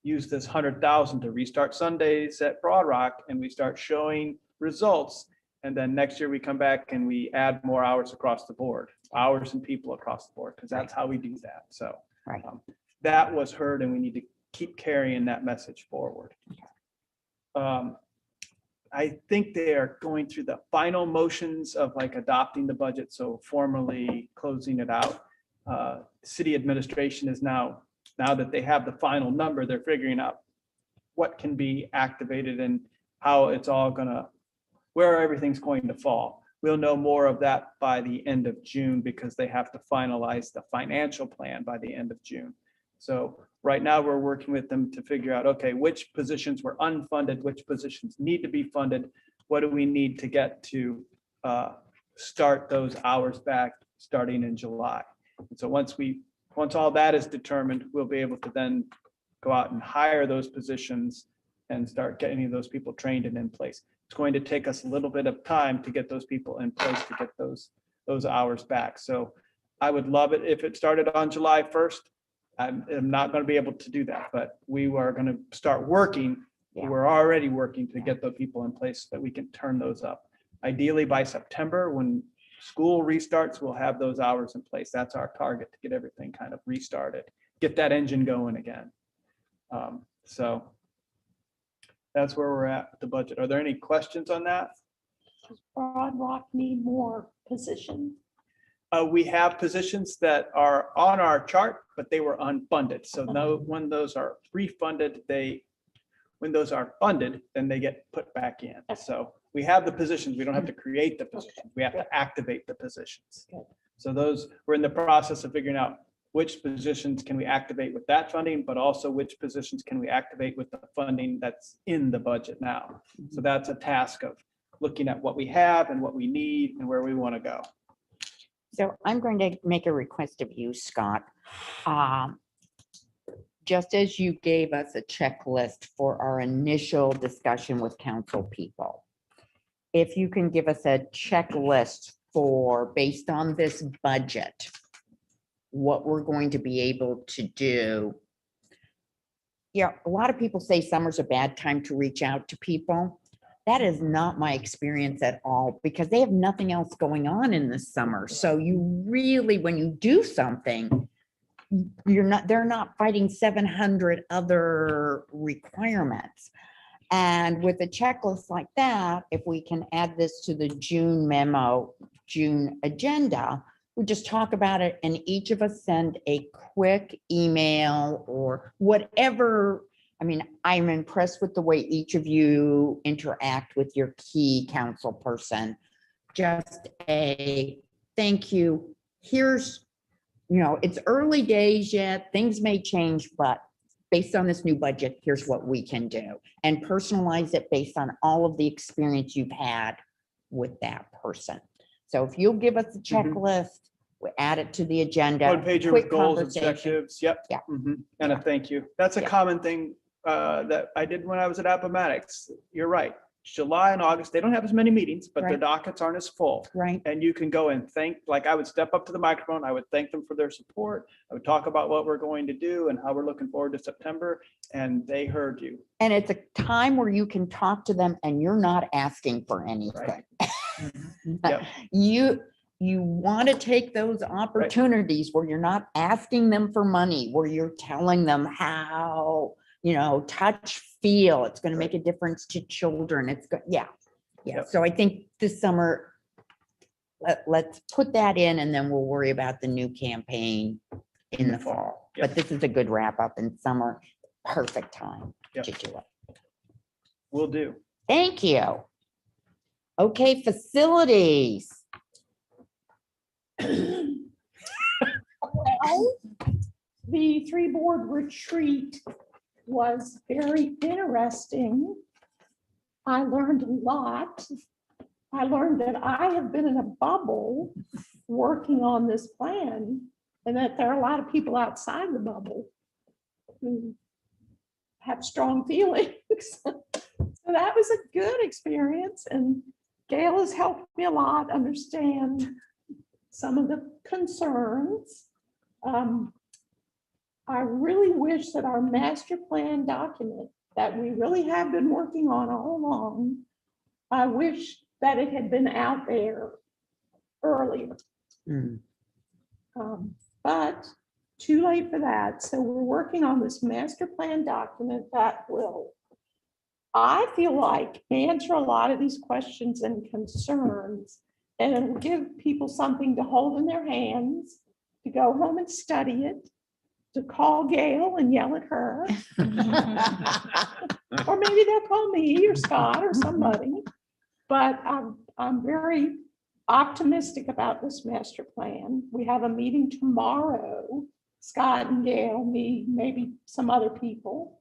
use this 100,000 to restart Sundays at Broad Rock, and we start showing results. And then next year we come back and we add more hours across the board, hours and people across the board, because that's how we do that. So Right. That was heard, and we need to keep carrying that message forward. I think they are going through the final motions of like adopting the budget, so formally closing it out. City administration is now that they have the final number, they're figuring out what can be activated and how it's all gonna, where everything's going to fall. We'll know more of that by the end of June, because they have to finalize the financial plan by the end of June. So right now, we're working with them to figure out, okay, which positions were unfunded, which positions need to be funded, what do we need to get to start those hours back starting in July. And so once all that is determined, we'll be able to then go out and hire those positions and start getting those people trained and in place. It's going to take us a little bit of time to get those people in place to get those hours back. So I would love it if it started on July 1st. I'm not going to be able to do that, but we are going to start working. Yeah. We're already working to get the people in place so that we can turn those up. Ideally by September, when school restarts, we'll have those hours in place. That's our target, to get everything kind of restarted, get that engine going again. So that's where we're at with the budget. Are there any questions on that? Does Broad Rock need more positions? We have positions that are on our chart, but they were unfunded. So no, when those are refunded, when those are funded, then they get put back in. So we have the positions. We don't have to create the positions. We have to activate the positions. Good. So those, we're in the process of figuring out which positions can we activate with that funding, but also which positions can we activate with the funding that's in the budget now. So that's a task of looking at what we have and what we need and where we want to go. So I'm going to make a request of you, Scott. Just as you gave us a checklist for our initial discussion with council people, if you can give us a checklist for, based on this budget, what we're going to be able to do. Yeah, a lot of people say summer's a bad time to reach out to people. That is not my experience at all, because they have nothing else going on in the summer. So you really, when you do something, they're not fighting 700 other requirements. And with a checklist like that, if we can add this to the June memo, June agenda, we just talk about it and each of us send a quick email or whatever. I mean, I'm impressed with the way each of you interact with your key council person. Just a thank you. Here's, it's early days yet. Things may change, but based on this new budget, here's what we can do. And personalize it based on all of the experience you've had with that person. So if you'll give us a checklist, we add it to the agenda. One pager quick with goals, conversation. objectives. Yep. Yeah. And a thank you. That's a Yeah. common thing that I did when I was at Appomattox. You're right. July and August, they don't have as many meetings, but their Right. dockets aren't as full. Right. And you can go and thank, like I would step up to the microphone, I would thank them for their support. I would talk about what we're going to do and how we're looking forward to September, and they heard you. And it's a time where you can talk to them and you're not asking for anything. Yep. You want to take those opportunities where you're not asking them for money, where you're telling them how, touch, feel, it's going to make a difference to children. It's good. Yeah. Yep. So I think this summer, let's put that in and then we'll worry about the new campaign in the fall. Yep. But this is a good wrap up in summer. Perfect time Yep. to do it. Will do. Thank you. Okay, facilities. Well, the three-board retreat was very interesting. I learned a lot. I learned that I have been in a bubble working on this plan, and that there are a lot of people outside the bubble who have strong feelings. So that was a good experience, and Gail has helped me a lot understand some of the concerns. I really wish that our master plan document that we really have been working on all along, I wish that it had been out there earlier. Hmm. But too late for that. So we're working on this master plan document that will, I feel like, answer a lot of these questions and concerns, and it'll give people something to hold in their hands, to go home and study it, to call Gail and yell at her, or maybe they'll call me or Scott or somebody. But I'm very optimistic about this master plan. We have a meeting tomorrow, Scott and Gail, me, maybe some other people.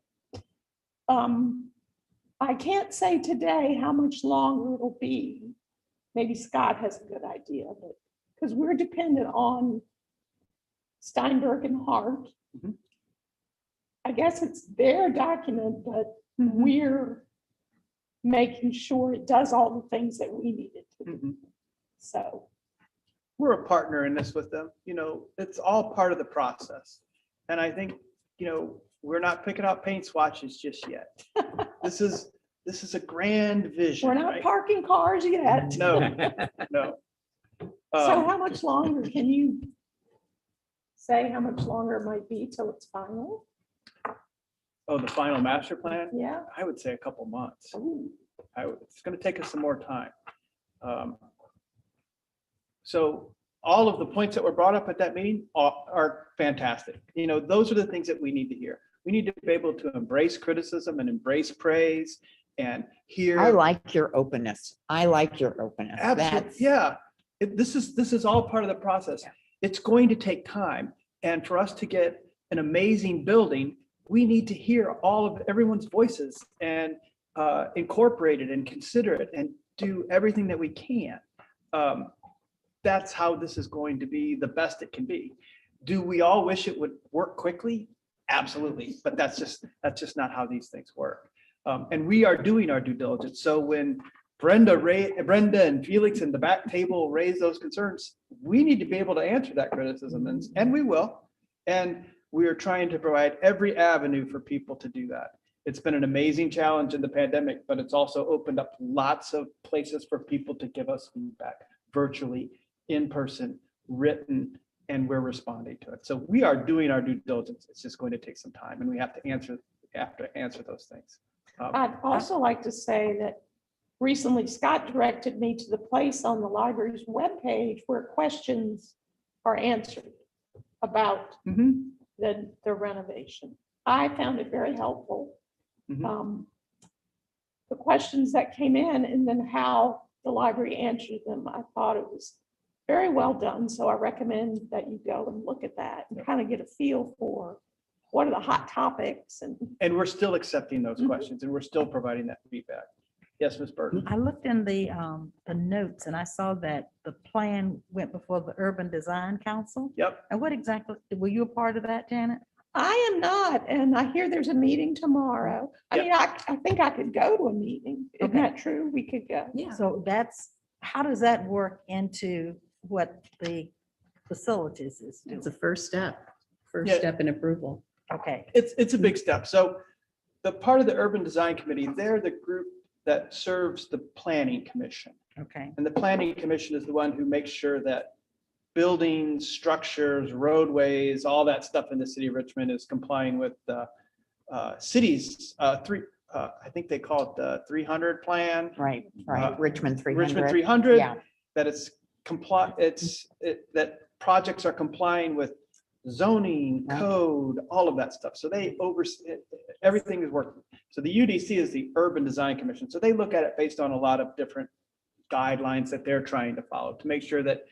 I can't say today how much longer it'll be. Maybe Scott has a good idea, but because we're dependent on Steinberg and Hart. Mhm. I guess it's their document, but we're making sure it does all the things that we need it to do. Mhm. So, We're a partner in this with them. You know, it's all part of the process. And I think, you know, we're not picking out paint swatches just yet. This is a grand vision. we're not right? parking cars yet. No, no. So Um, how much longer can you say how much longer it might be till it's final? Oh, the final master plan? Yeah. I would say a couple months. Ooh. It's gonna take us some more time. So all of the points that were brought up at that meeting are fantastic. You know, those are the things that we need to hear. We need to be able to embrace criticism and embrace praise and hear. I like your openness. I like your openness. Absolutely, That's, yeah. This is all part of the process. It's going to take time. And for us to get an amazing building, we need to hear all of everyone's voices and incorporate it and consider it and do everything that we can. That's how this is going to be the best it can be. Do we all wish it would work quickly? Absolutely, but that's just not how these things work. And we are doing our due diligence. So when Brenda and Felix in the back table raise those concerns, we need to be able to answer that criticism, and we will. And we are trying to provide every avenue for people to do that. It's been an amazing challenge in the pandemic, but it's also opened up lots of places for people to give us feedback virtually, in person, written, and we're responding to it. So we are doing our due diligence. It's just going to take some time, and we have to answer those things. I'd also like to say that recently Scott directed me to the place on the library's webpage where questions are answered about Mhm. the renovation. I found it very helpful. Mhm. The questions that came in and then how the library answered them, I thought it was very well done. So I recommend that you go and look at that and kind of get a feel for what are the hot topics. And we're still accepting those Mhm. questions, and we're still providing that feedback. Yes, Ms. Burton? I looked in the notes and I saw that the plan went before the Urban Design Council. Yep. And what exactly, were you a part of that, Janet? I am not, and I hear there's a meeting tomorrow. I Yep. mean, I think I could go to a meeting. Isn't Okay. that true? We could go. So how does that work into what the facilities is doing? It's a first step Yeah. in approval. Okay, It's a big step. So the part of the Urban Design Committee, they're the group that serves the Planning Commission. okay. And the Planning Commission is the one who makes sure that buildings, structures, roadways, all that stuff in the city of Richmond is complying with the city's I think they call it the 300 plan. right, right. Richmond 300. Richmond 300. Yeah. That it's that projects are complying with zoning, Right. code, all of that stuff. So they everything is working. So the UDC is the Urban Design Commission. So they look at it based on a lot of different guidelines that they're trying to follow to make sure that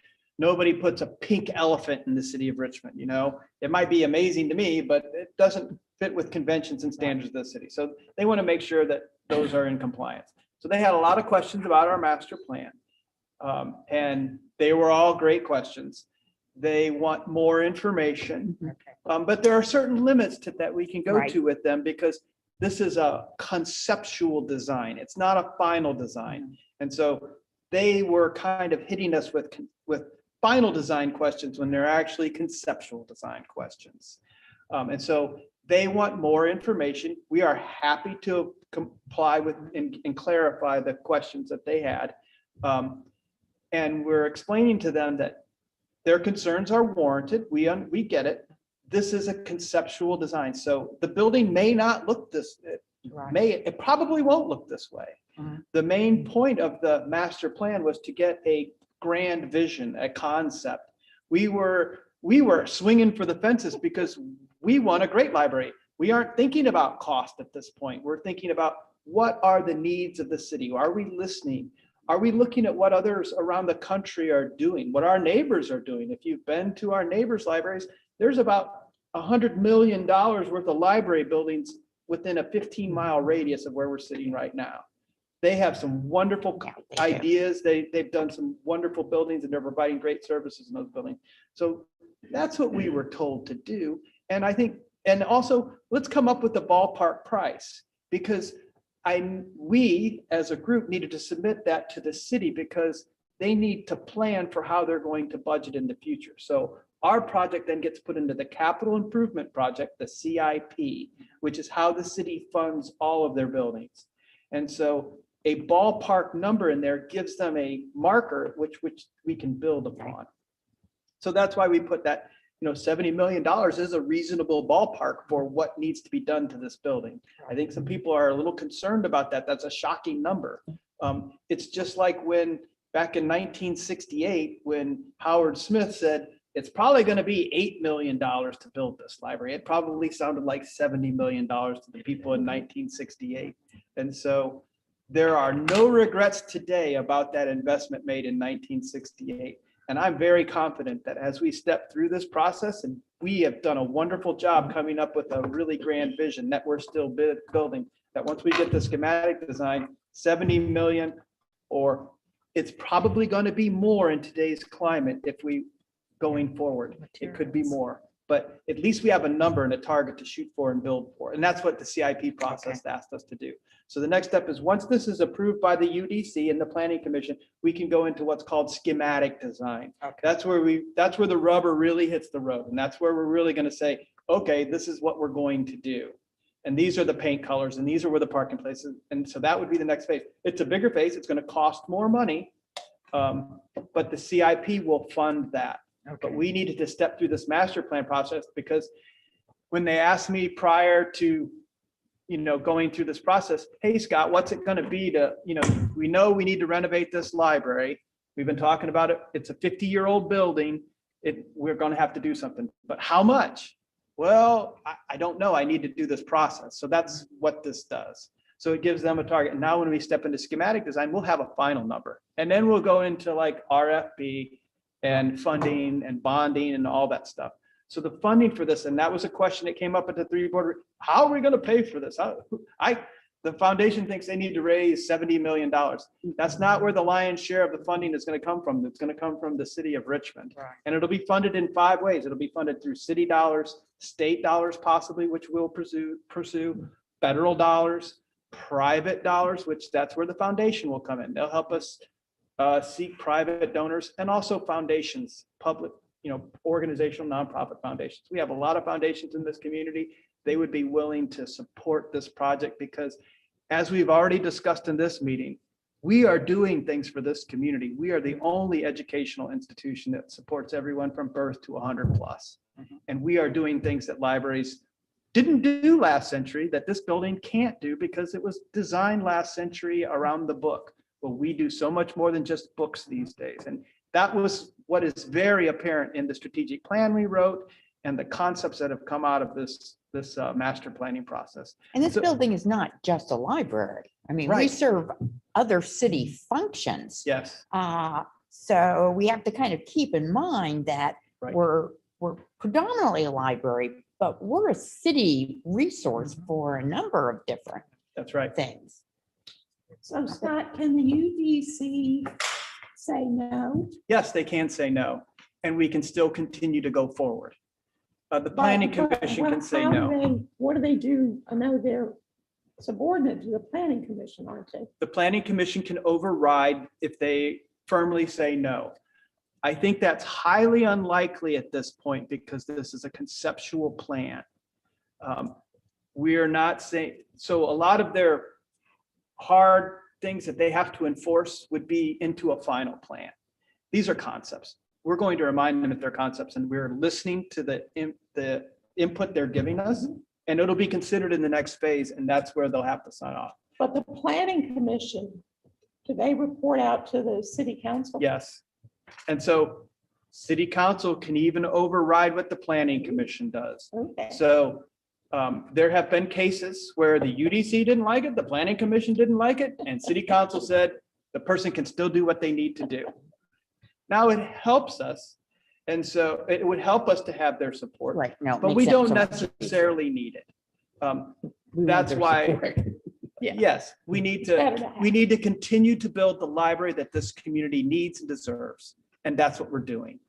nobody puts a pink elephant in the city of Richmond, you know? It might be amazing to me, but it doesn't fit with conventions and standards of the city. So they want to make sure that those are in compliance. So they had a lot of questions about our master plan. And they were all great questions. They want more information. But there are certain limits to that we can go Right. to with them because this is a conceptual design. It's not a final design. And so they were kind of hitting us with final design questions when they're actually conceptual design questions. And so they want more information. We are happy to comply with and clarify the questions that they had. And we're explaining to them that their concerns are warranted. We get it. This is a conceptual design. So the building may not look this, it probably won't look this way. The main point of the master plan was to get a grand vision, a concept. We were swinging for the fences because we want a great library. We aren't thinking about cost at this point. We're thinking about what are the needs of the city? Are we listening? Are we looking at what others around the country are doing, what our neighbors are doing? If you've been to our neighbors' libraries, there's about $100 million worth of library buildings within a 15-mile radius of where we're sitting right now. They have some wonderful ideas. They've done some wonderful buildings and they're providing great services in those buildings. So that's what we were told to do. And I think, and also let's come up with a ballpark price because we as a group needed to submit that to the city because they need to plan for how they're going to budget in the future. So our project then gets put into the capital improvement project, the CIP, which is how the city funds all of their buildings. And so a ballpark number in there gives them a marker which we can build upon. So that's why we put that, $70 million is a reasonable ballpark for what needs to be done to this building. I think some people are a little concerned about that. That's a shocking number. It's just like when back in 1968, when Howard Smith said, it's probably going to be $8 million to build this library. It probably sounded like $70 million to the people in 1968. And so there are no regrets today about that investment made in 1968. And I'm very confident that as we step through this process, and we have done a wonderful job coming up with a really grand vision that we're still building, that once we get the schematic design, 70 million, or it's probably going to be more in today's climate if we going forward. It could be more, but at least we have a number and a target to shoot for and build for. And that's what the CIP process asked us to do. So the next step is once this is approved by the UDC and the Planning Commission, we can go into what's called schematic design. That's where the rubber really hits the road. And that's where we're really going to say, okay, this is what we're going to do. And these are the paint colors and these are where the parking places. And so that would be the next phase. It's a bigger phase. It's going to cost more money, but the CIP will fund that. But we needed to step through this master plan process because when they asked me prior to, going through this process, hey, Scott, what's it going to be to, we know we need to renovate this library. We've been talking about it. It's a 50-year-old building. We're going to have to do something, but how much? Well, I don't know. I need to do this process. So that's what this does. So it gives them a target. And now when we step into schematic design, we'll have a final number. And then we'll go into like RFP and funding and bonding and all that stuff. So the funding for this, and that was a question that came up at the three-board, how are we going to pay for this? The foundation thinks they need to raise $70 million. That's not where the lion's share of the funding is going to come from. It's going to come from the city of Richmond. And it'll be funded in 5 ways. It'll be funded through city dollars, state dollars possibly, which we'll pursue, federal dollars, private dollars, which that's where the foundation will come in. They'll help us seek private donors and also foundations, public, organizational nonprofit foundations. We have a lot of foundations in this community. They would be willing to support this project because as we've already discussed in this meeting, we are doing things for this community. We are the only educational institution that supports everyone from birth to 100 plus. And we are doing things that libraries didn't do last century that this building can't do because it was designed last century around the book. Well, we do so much more than just books these days. And that was what is very apparent in the strategic plan we wrote and the concepts that have come out of this master planning process. And this building is not just a library. I mean, we Right. serve other city functions. Yes. So we have to kind of keep in mind that Right. we're predominantly a library, but we're a city resource for a number of different That's right. things. So Scott, can the UDC say no? Yes, they can say no, and we can still continue to go forward. The planning commission can say no. What do they do? I know they're subordinate to the planning commission, aren't they? The planning commission can override if they firmly say no. I think that's highly unlikely at this point because this is a conceptual plan. We are not saying, so a lot of their hard things that they have to enforce would be into a final plan. These are concepts. We're going to remind them that they're concepts, and we're listening to the input they're giving us, and it'll be considered in the next phase, and that's where they'll have to sign off. But the planning commission, do they report out to the city council? Yes. And so city council can even override what the planning commission does. Okay. So there have been cases where the UDC didn't like it, the planning commission didn't like it, and city council said the person can still do what they need to do. Now it helps us. And so it would help us to have their support, Right. No. but makes we sense. don't So much easier. necessarily need it. We want That's their why, support. Yeah. yes, we need Better to, to have. we need to continue to build the library that this community needs and deserves. And that's what we're doing.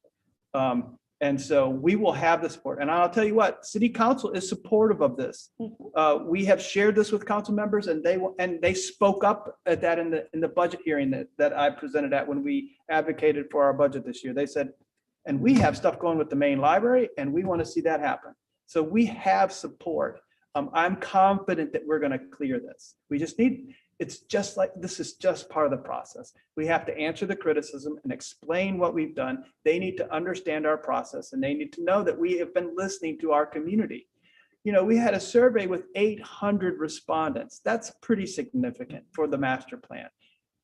And so we will have the support. And I'll tell you what, city council is supportive of this. We have shared this with council members, and they spoke up at that in the budget hearing that I presented at when we advocated for our budget this year. They said, and we have stuff going with the main library, and we want to see that happen. So we have support. I'm confident that we're going to clear this. We just need, it's just like, this is just part of the process. We have to answer the criticism and explain what we've done. They need to understand our process, and they need to know that we have been listening to our community. You know, we had a survey with 800 respondents. That's pretty significant for the master plan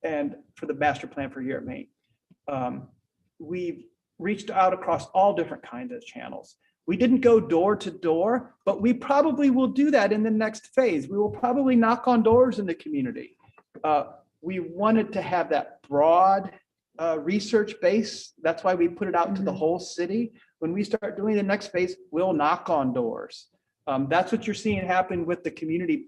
and for the master plan for here at Maine. We've reached out across all different kinds of channels. We didn't go door to door, but we probably will do that in the next phase. We will probably knock on doors in the community. We wanted to have that broad research base. That's why we put it out to the whole city. When we start doing the next phase, we'll knock on doors. That's what you're seeing happen with the community,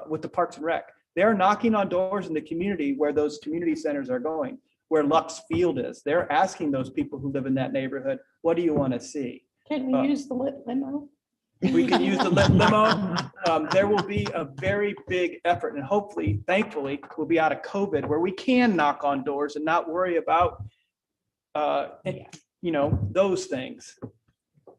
with the Parks and Rec. They're knocking on doors in the community where those community centers are going, where Lux Field is. They're asking those people who live in that neighborhood, what do you want to see? Can we use the lit limo? We can use the limo. There will be a very big effort, and hopefully, thankfully, we'll be out of COVID where we can knock on doors and not worry about, you know, those things.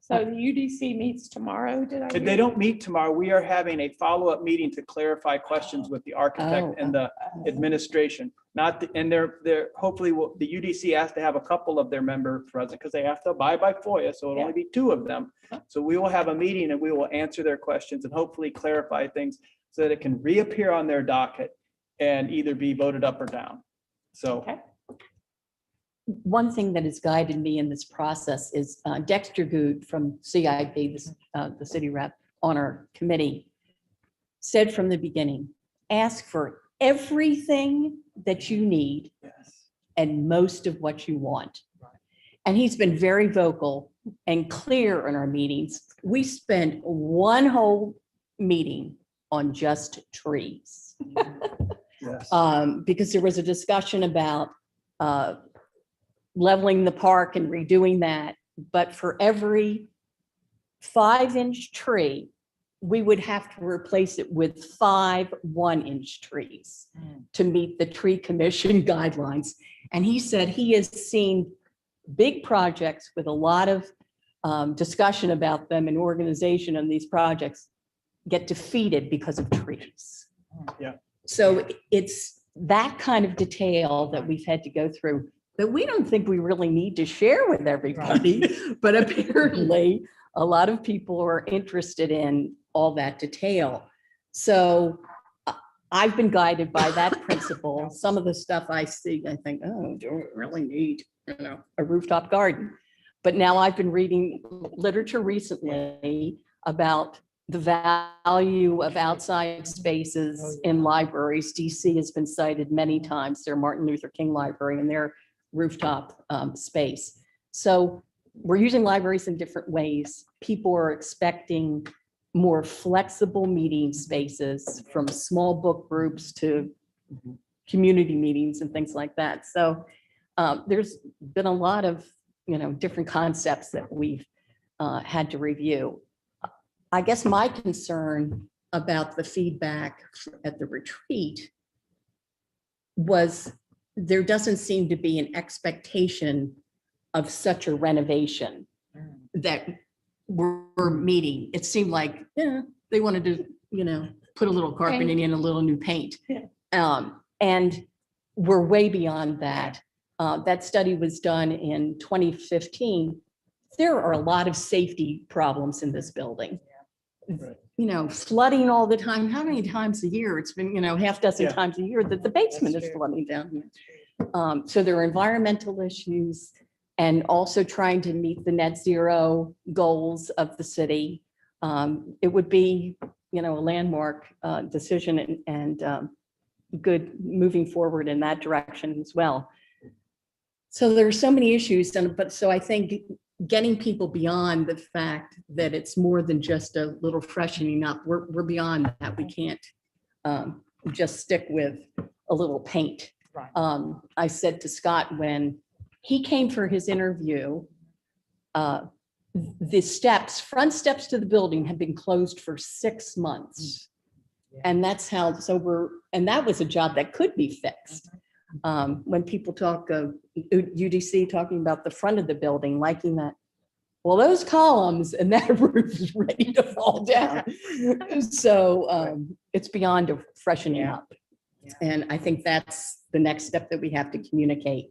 So the UDC meets tomorrow, did I? If hear? they don't meet tomorrow, we are having a follow-up meeting to clarify questions with the architect and the administration. Not, and they're hopefully, the UDC has to have a couple of their members present because they have to abide by FOIA, so it'll only be 2 of them. So we will have a meeting and we will answer their questions and hopefully clarify things so that it can reappear on their docket and either be voted up or down. So. Okay. One thing that has guided me in this process is Dexter Good from CIP, the city rep on our committee, said from the beginning, ask for everything that you need and most of what you want. And he's been very vocal and clear in our meetings. We spent one whole meeting on just trees. Yes. Because there was a discussion about leveling the park and redoing that. But for every 5-inch tree, we would have to replace it with 5 1-inch trees to meet the tree commission guidelines. And he said he has seen big projects with a lot of discussion about them and organization on these projects get defeated because of trees. Yeah. So it's that kind of detail that we've had to go through that we don't think we really need to share with everybody, but apparently a lot of people are interested in all that detail. So I've been guided by that principle. Some of the stuff I see, I think, oh, do we really need, a rooftop garden? But now I've been reading literature recently about the value of outside spaces in libraries. DC has been cited many times, their Martin Luther King Library, and they're rooftop space. So we're using libraries in different ways. People are expecting more flexible meeting spaces, from small book groups to community meetings and things like that. So there's been a lot of, different concepts that we've had to review. I guess my concern about the feedback at the retreat was there doesn't seem to be an expectation of such a renovation that we're meeting. It seemed like, they wanted to, put a little carpeting in, a little new paint. And we're way beyond that. That study was done in 2015. There are a lot of safety problems in this building. Flooding all the time. How many times a year? It's been, half dozen Yeah. times a year that the basement is flooding down here. So there are environmental issues, and also trying to meet the net zero goals of the city. It would be, a landmark decision and good moving forward in that direction as well. So there are so many issues, so I think getting people beyond the fact that it's more than just a little freshening up, we're beyond that. We can't just stick with a little paint. Right. I said to Scott when he came for his interview, the front steps to the building had been closed for 6 months. And that's how, and that was a job that could be fixed. When people talk of UDC talking about the front of the building, liking that, well, those columns and that roof is ready to fall down. So it's beyond a freshening up. And I think that's the next step that we have to communicate.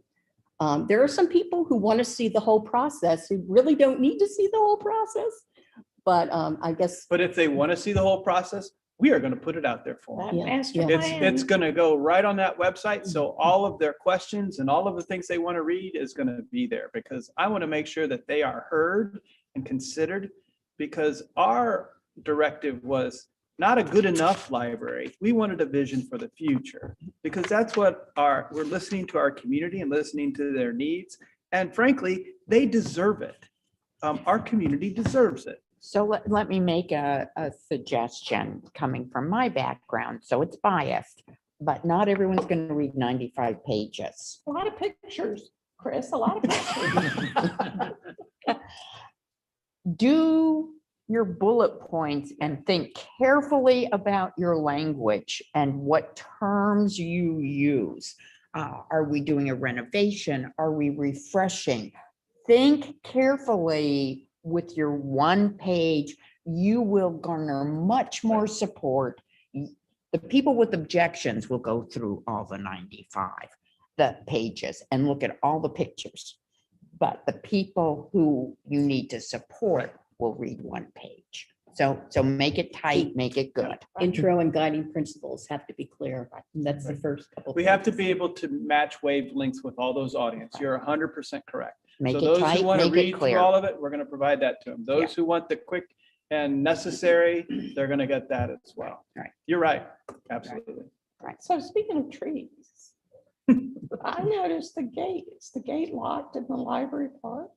There are some people who want to see the whole process, who really don't need to see the whole process. But I guess. But if they want to see the whole process, we are going to put it out there for them. That Yeah, master yeah. plan. It's going to go right on that website. So all of their questions and all of the things they want to read is going to be there, because I want to make sure that they are heard and considered, because our directive was not a good enough library. We wanted a vision for the future, because that's what we're listening to our community and listening to their needs. And frankly, they deserve it. Our community deserves it. So let me make a suggestion coming from my background. So it's biased, but not everyone's going to read 95 pages. A lot of pictures, Chris, a lot of pictures. Do your bullet points and think carefully about your language and what terms you use. Are we doing a renovation? Are we refreshing? Think carefully. With your one page, you will garner much more support. The people with objections will go through all the 95 pages and look at all the pictures. But the people who you need to support will read one page. So make it tight, make it good. Intro and guiding principles have to be clear. That's the first couple. We have to be able to match wavelengths with all those audience. You're 100% correct. Make So it those who tight, want to make it read through clear. all of it, we're going to provide that to them. Those who want the quick and necessary, they're going to get that as well. Right. You're right. Absolutely. So speaking of trees, I noticed is the gate locked in the library part?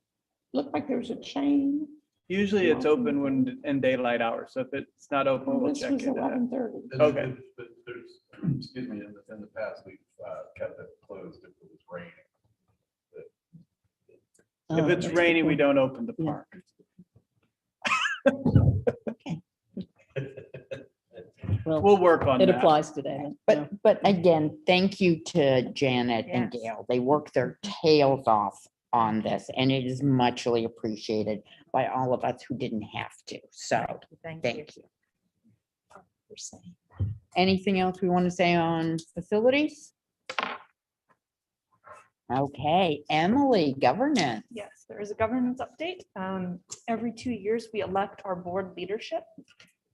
Looked like there was a chain. Usually it's open when in daylight hours. So if it's not open, we'll This check was into that. 11:30. Okay. But there's, excuse me, in the past, we've kept it closed if it was raining. If it's raining, we don't open the park. Well, We'll work on it that. applies today. But again, thank you to Janet and Yes. Gail. They work their tails off on this, and it is muchly appreciated by all of us who didn't have to. So Thank you. thank you. Anything else we want to say on facilities? Okay, Emily, governance. Yes, there is a governance update. Every 2 years, we elect our board leadership.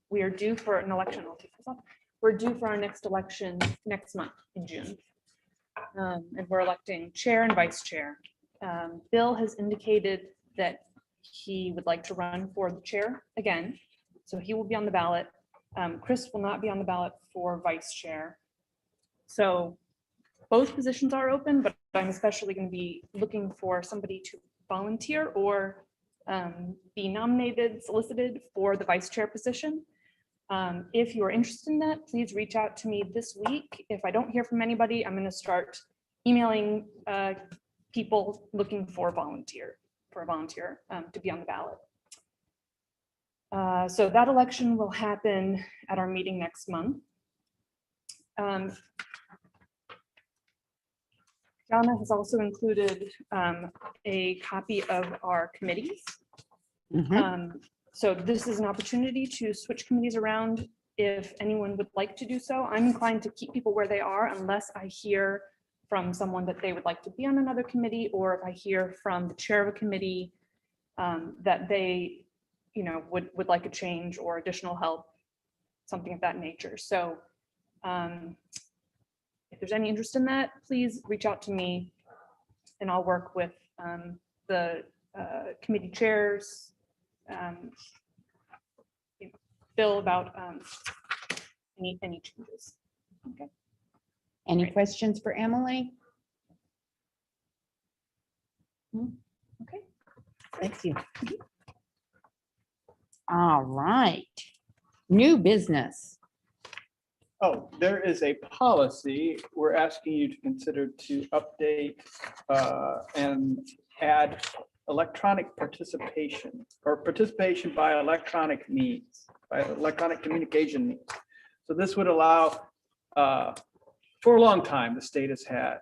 We are due for an election. I'll take this off. We're due for our next election next month in June. And we're electing chair and vice chair. Bill has indicated that he would like to run for the chair again. So he will be on the ballot. Chris will not be on the ballot for vice chair. So both positions are open, but But I'm especially going to be looking for somebody to volunteer or be nominated, solicited for the vice chair position. If you are interested in that, please reach out to me this week. If I don't hear from anybody, I'm going to start emailing people looking for a volunteer to be on the ballot. So that election will happen at our meeting next month. Donna has also included a copy of our committees. So this is an opportunity to switch committees around if anyone would like to do so. I'm inclined to keep people where they are unless I hear from someone that they would like to be on another committee, or if I hear from the chair of a committee that they, would like a change or additional help, something of that nature. So if there's any interest in that, please reach out to me and I'll work with the committee chairs, Bill, about any changes. Okay. Any questions for Emily? Okay. Thank you. All right. New business. Oh, there is a policy we're asking you to consider to update and add electronic participation or participation by electronic means, by electronic communication means. So this would allow, for a long time, the state has had,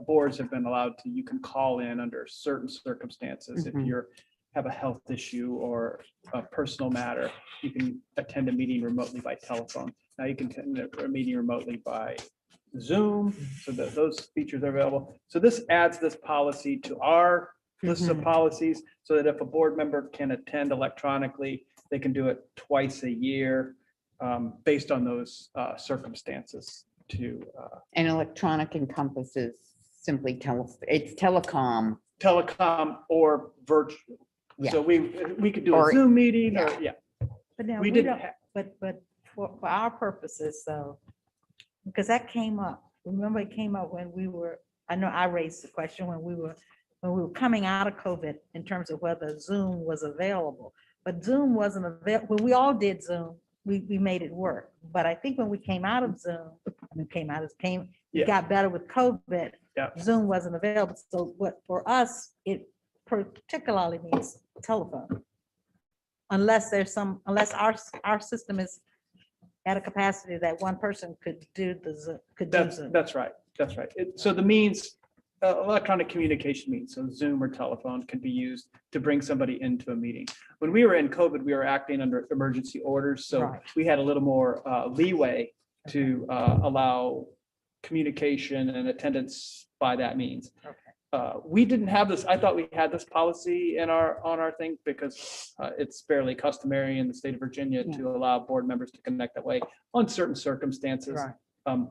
boards have been allowed to, you can call in under certain circumstances. If you have a health issue or a personal matter, you can attend a meeting remotely by telephone. Now you can attend a meeting remotely by Zoom, so that those features are available. So this adds this policy to our list of policies, so that if a board member can attend electronically, they can do it twice a year, based on those circumstances. And electronic encompasses simply it's telecom. Telecom or virtual. Yeah. So we could do Or- a Zoom meeting or, yeah. But now We we did don't, ha- but for our purposes, so, because that came up, remember it came up when we were, I know I raised the question when we were coming out of COVID in terms of whether Zoom was available, but Zoom wasn't available. When we all did Zoom, we made it work. But I think when we came out of Zoom, we Yeah. got better with COVID. Yeah. Zoom wasn't available. So what, for us, it particularly means telephone. Unless our system is at a capacity that one person could do Zoom. That's right. That's right. So the means, electronic communication means, so Zoom or telephone can be used to bring somebody into a meeting. When we were in COVID, we were acting under emergency orders, so Right. we had a little more leeway to allow communication and attendance by that means. Okay. We didn't have this. I thought we had this policy on our thing because it's fairly customary in the state of Virginia to allow board members to connect that way on certain circumstances. Right.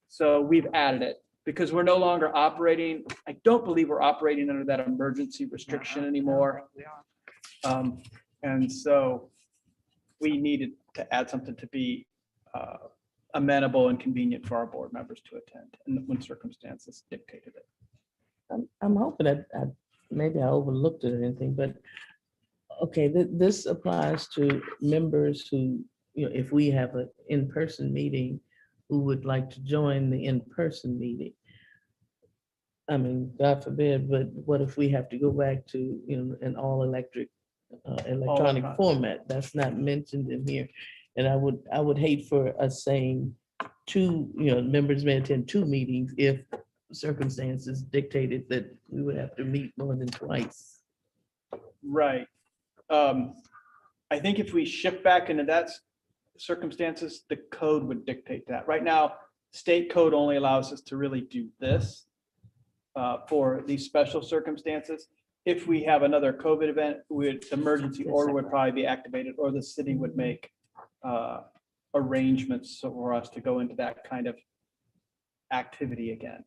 So we've added it because we're no longer operating. I don't believe we're operating under that emergency restriction anymore. We are. And so we needed to add something to be amenable and convenient for our board members to attend and when circumstances dictated it. I'm hoping that maybe I overlooked it or anything, but okay, this applies to members who, if we have an in-person meeting, who would like to join the in-person meeting. I mean, God forbid, but what if we have to go back to, an all-electronic Electronic. format? That's not mentioned in here. And I would hate for us saying members may attend 2 meetings if circumstances dictated that we would have to meet more than twice. Right. I think if we shift back into that circumstances, the code would dictate that. Right now, state code only allows us to really do this for these special circumstances. If we have another COVID event, emergency order would probably be activated, or the city would make arrangements for us to go into that kind of activity again.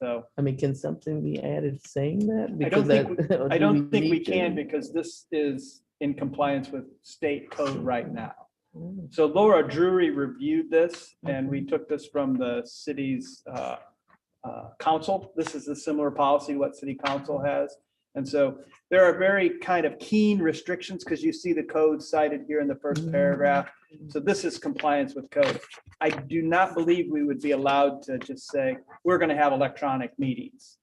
So I mean, can something be added saying that? I Because don't think we need to? can, because this is in compliance with state code right now. Mm. So Laura Drury reviewed this, and we took this from the city's council. This is a similar policy what city council has. And so there are very kind of keen restrictions because you see the code cited here in the first paragraph. So this is compliance with code. I do not believe we would be allowed to just say, we're going to have electronic meetings.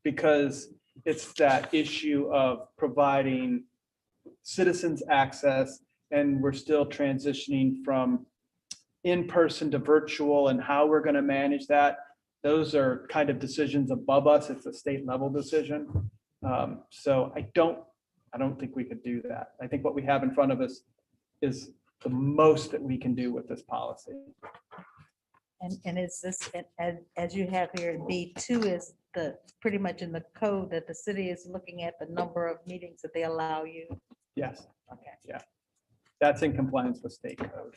Because it's that issue of providing citizens access, and we're still transitioning from in-person to virtual, and how we're going to manage that. Those are kind of decisions above us. It's a state level decision. So I don't think we could do that. I think what we have in front of us is the most that we can do with this policy. And is this, as you have here, B2 is pretty much in the code that the city is looking at the number of meetings that they allow you. Yes, Okay. that's in compliance with state code.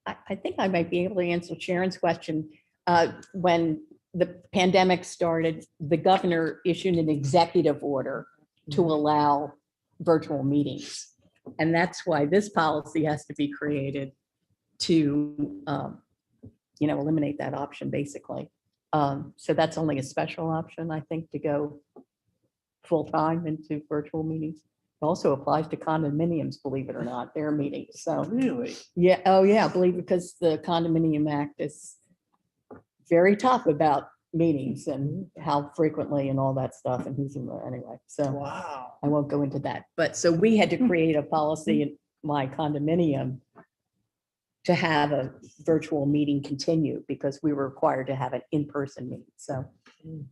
I think I might be able to answer Sharon's question. When the pandemic started, the governor issued an executive order to allow virtual meetings. And that's why this policy has to be created to, eliminate that option, basically. So that's only a special option, I think, to go full-time into virtual meetings. It also applies to condominiums, believe it or not, their meetings. So, Really? yeah, oh yeah, believe it, because the Condominium Act is very tough about meetings and how frequently and all that stuff and who's in there anyway. So Wow. I won't go into that. But so we had to create a policy in my condominium to have a virtual meeting continue because we were required to have an in-person meeting. So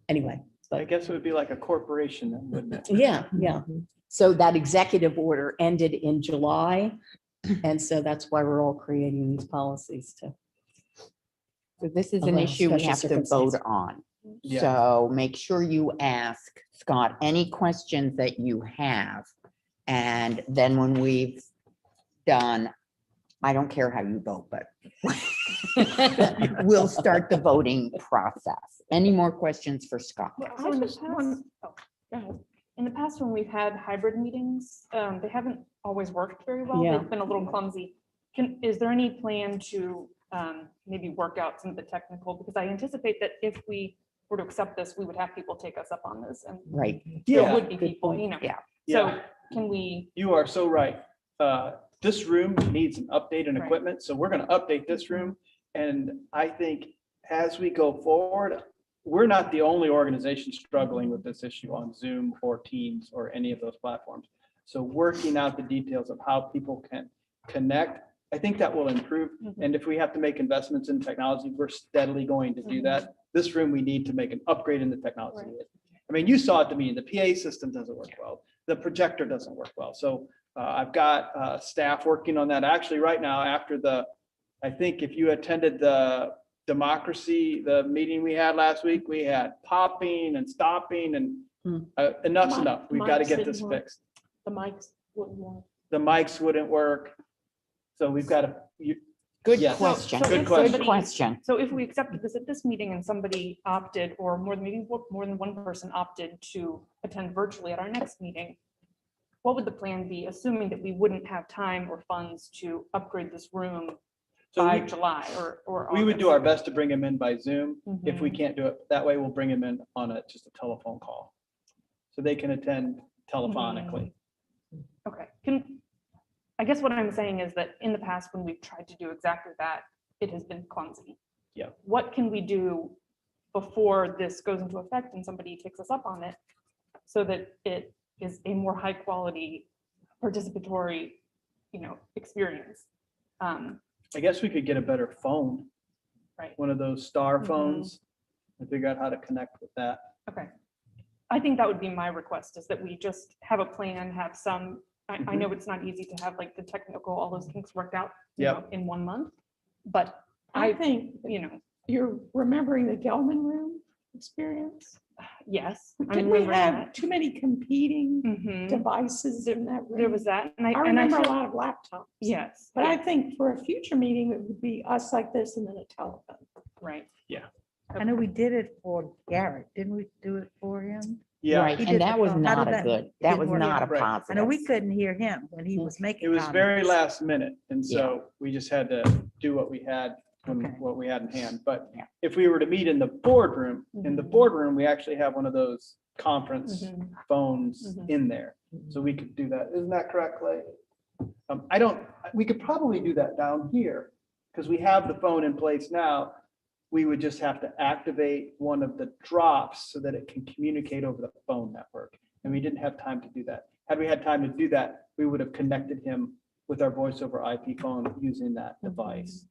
anyway, I guess it would be like a corporation then, wouldn't it? yeah. So that executive order ended in July. And so that's why we're all creating these policies to. So this is an Allow issue we special have to vote circumstances. on. Yeah. So make sure you ask Scott any questions that you have. And then when we've done, I don't care how you vote, but we'll start the voting process. Any more questions for Scott? So in the past, go ahead. In the past, when we've had hybrid meetings, they haven't always worked very well. Yeah. They've been a little clumsy. Is there any plan to maybe work out some of the technical? Because I anticipate that if we were to accept this, we would have people take us up on this, and Right. there Yeah. would be Good people, point. Yeah. So can we? You are so right. This room needs an update in Right. equipment, so we're gonna update this room. And I think as we go forward, we're not the only organization struggling with this issue on Zoom or Teams or any of those platforms. So working out the details of how people can connect, I think that will improve. And if we have to make investments in technology, we're steadily going to do that. This room, we need to make an upgrade in the technology. I mean, you saw it to me, the PA system doesn't work well. The projector doesn't work well. So I've got staff working on that actually right now after I think if you attended the democracy, the meeting we had last week, we had popping and stopping and enough's enough. We've got to get this fixed. The mics wouldn't work. The mics wouldn't work. So we've got to, Good Yes. question. So Good if question. Good somebody- question. So if we accepted this at this meeting and somebody opted, or more than one person opted to attend virtually at our next meeting, what would the plan be, assuming that we wouldn't have time or funds to upgrade this room so by we- July or? we would do August? our best to bring him in by Zoom. If we Mhm. can't do it that way, we'll bring him in on just a telephone call. So they can attend telephonically. Okay, I guess what I'm saying is that in the past, when we've tried to do exactly that, it has been clumsy. Yeah. What can we do before this goes into effect and somebody takes us up on it so that it is a more high quality participatory, experience? I guess we could get a better phone. Right. One of those star Mhm. phones and figure out how to connect with that. Okay. I think that would be my request, is that we just have a plan, have some, I know it's not easy to have like the technical, all those kinks worked out in 1 month, but I think you're remembering the Gelman room experience. yes. I'm Didn't we remembering have that. too many competing Mhm. devices in that room? There was that, and I I remember a feel- lot of laptops. Yes, But I think for a future meeting, it would be us like this and then a telephone. right. I know we did it for Garrett. Didn't we do it for him? Yeah, Right, He and did that the was phone. How not did a that- good, it that didn't was work not a out? Right. I positive. know we couldn't hear him when he was making it was very comments. last minute. And so we just had to do what we had than Okay. what we had in hand. But Yeah. if we were to meet in the boardroom, we actually have one of those conference Mhm. phones Mhm. in there. So we could do that. Isn't that correct, Clay? I don't, we could probably do that down here because we have the phone in place now. We would just have to activate one of the drops so that it can communicate over the phone network. And we didn't have time to do that. Had we had time to do that, we would have connected him with our voice over IP phone using that device.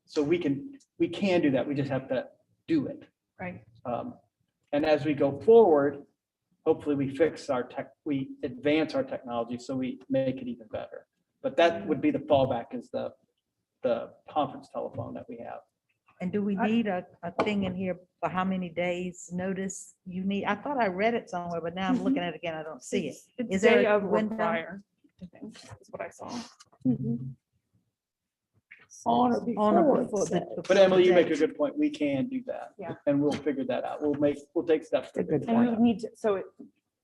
So we can do that. We just have to do it. Right. And as we go forward, hopefully we advance our technology so we make it even better. But that would be the fallback is the conference telephone that we have. And do we need a thing in here for how many days notice you need? I thought I read it somewhere, but now I'm looking at it again, I don't see it. It's Is there day a of or window? prior, I think, is what I saw. On or On or before. it before the- said. But Emily, you make a good point. We can do that. Yeah. And we'll figure that out. We'll take steps. to That's a good figure And we that would out. need to, so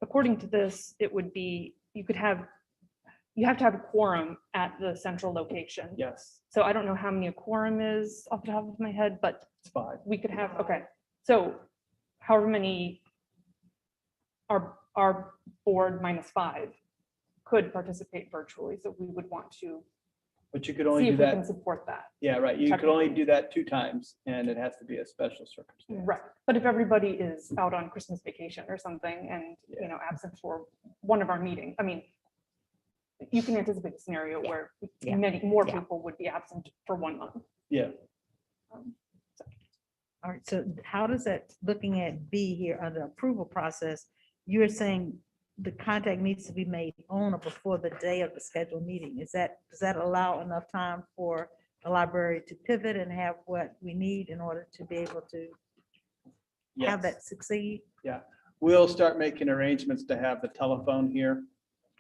according to this, it would be, you have to have a quorum at the central location. Yes, So I don't know how many a quorum is off the top of my head, but it's 5. we could have, okay, so however many our board -5 could participate virtually, so we would want to But you could only see do if we can that. support that. Yeah, right. You could only do that 2 times and it has to be a special circumstance. Right, but if everybody is out on Christmas vacation or something and, you know, absent for one of our meetings, I mean, you can anticipate a scenario where Yeah. many more Yeah. people would be absent for 1 month. Yeah. All right, so how does that, looking at B here under approval process, you're saying the contact needs to be made on or before the day of the scheduled meeting? Does that allow enough time for the library to pivot and have what we need in order to be able to have Yes. that succeed? We'll start making arrangements to have the telephone here.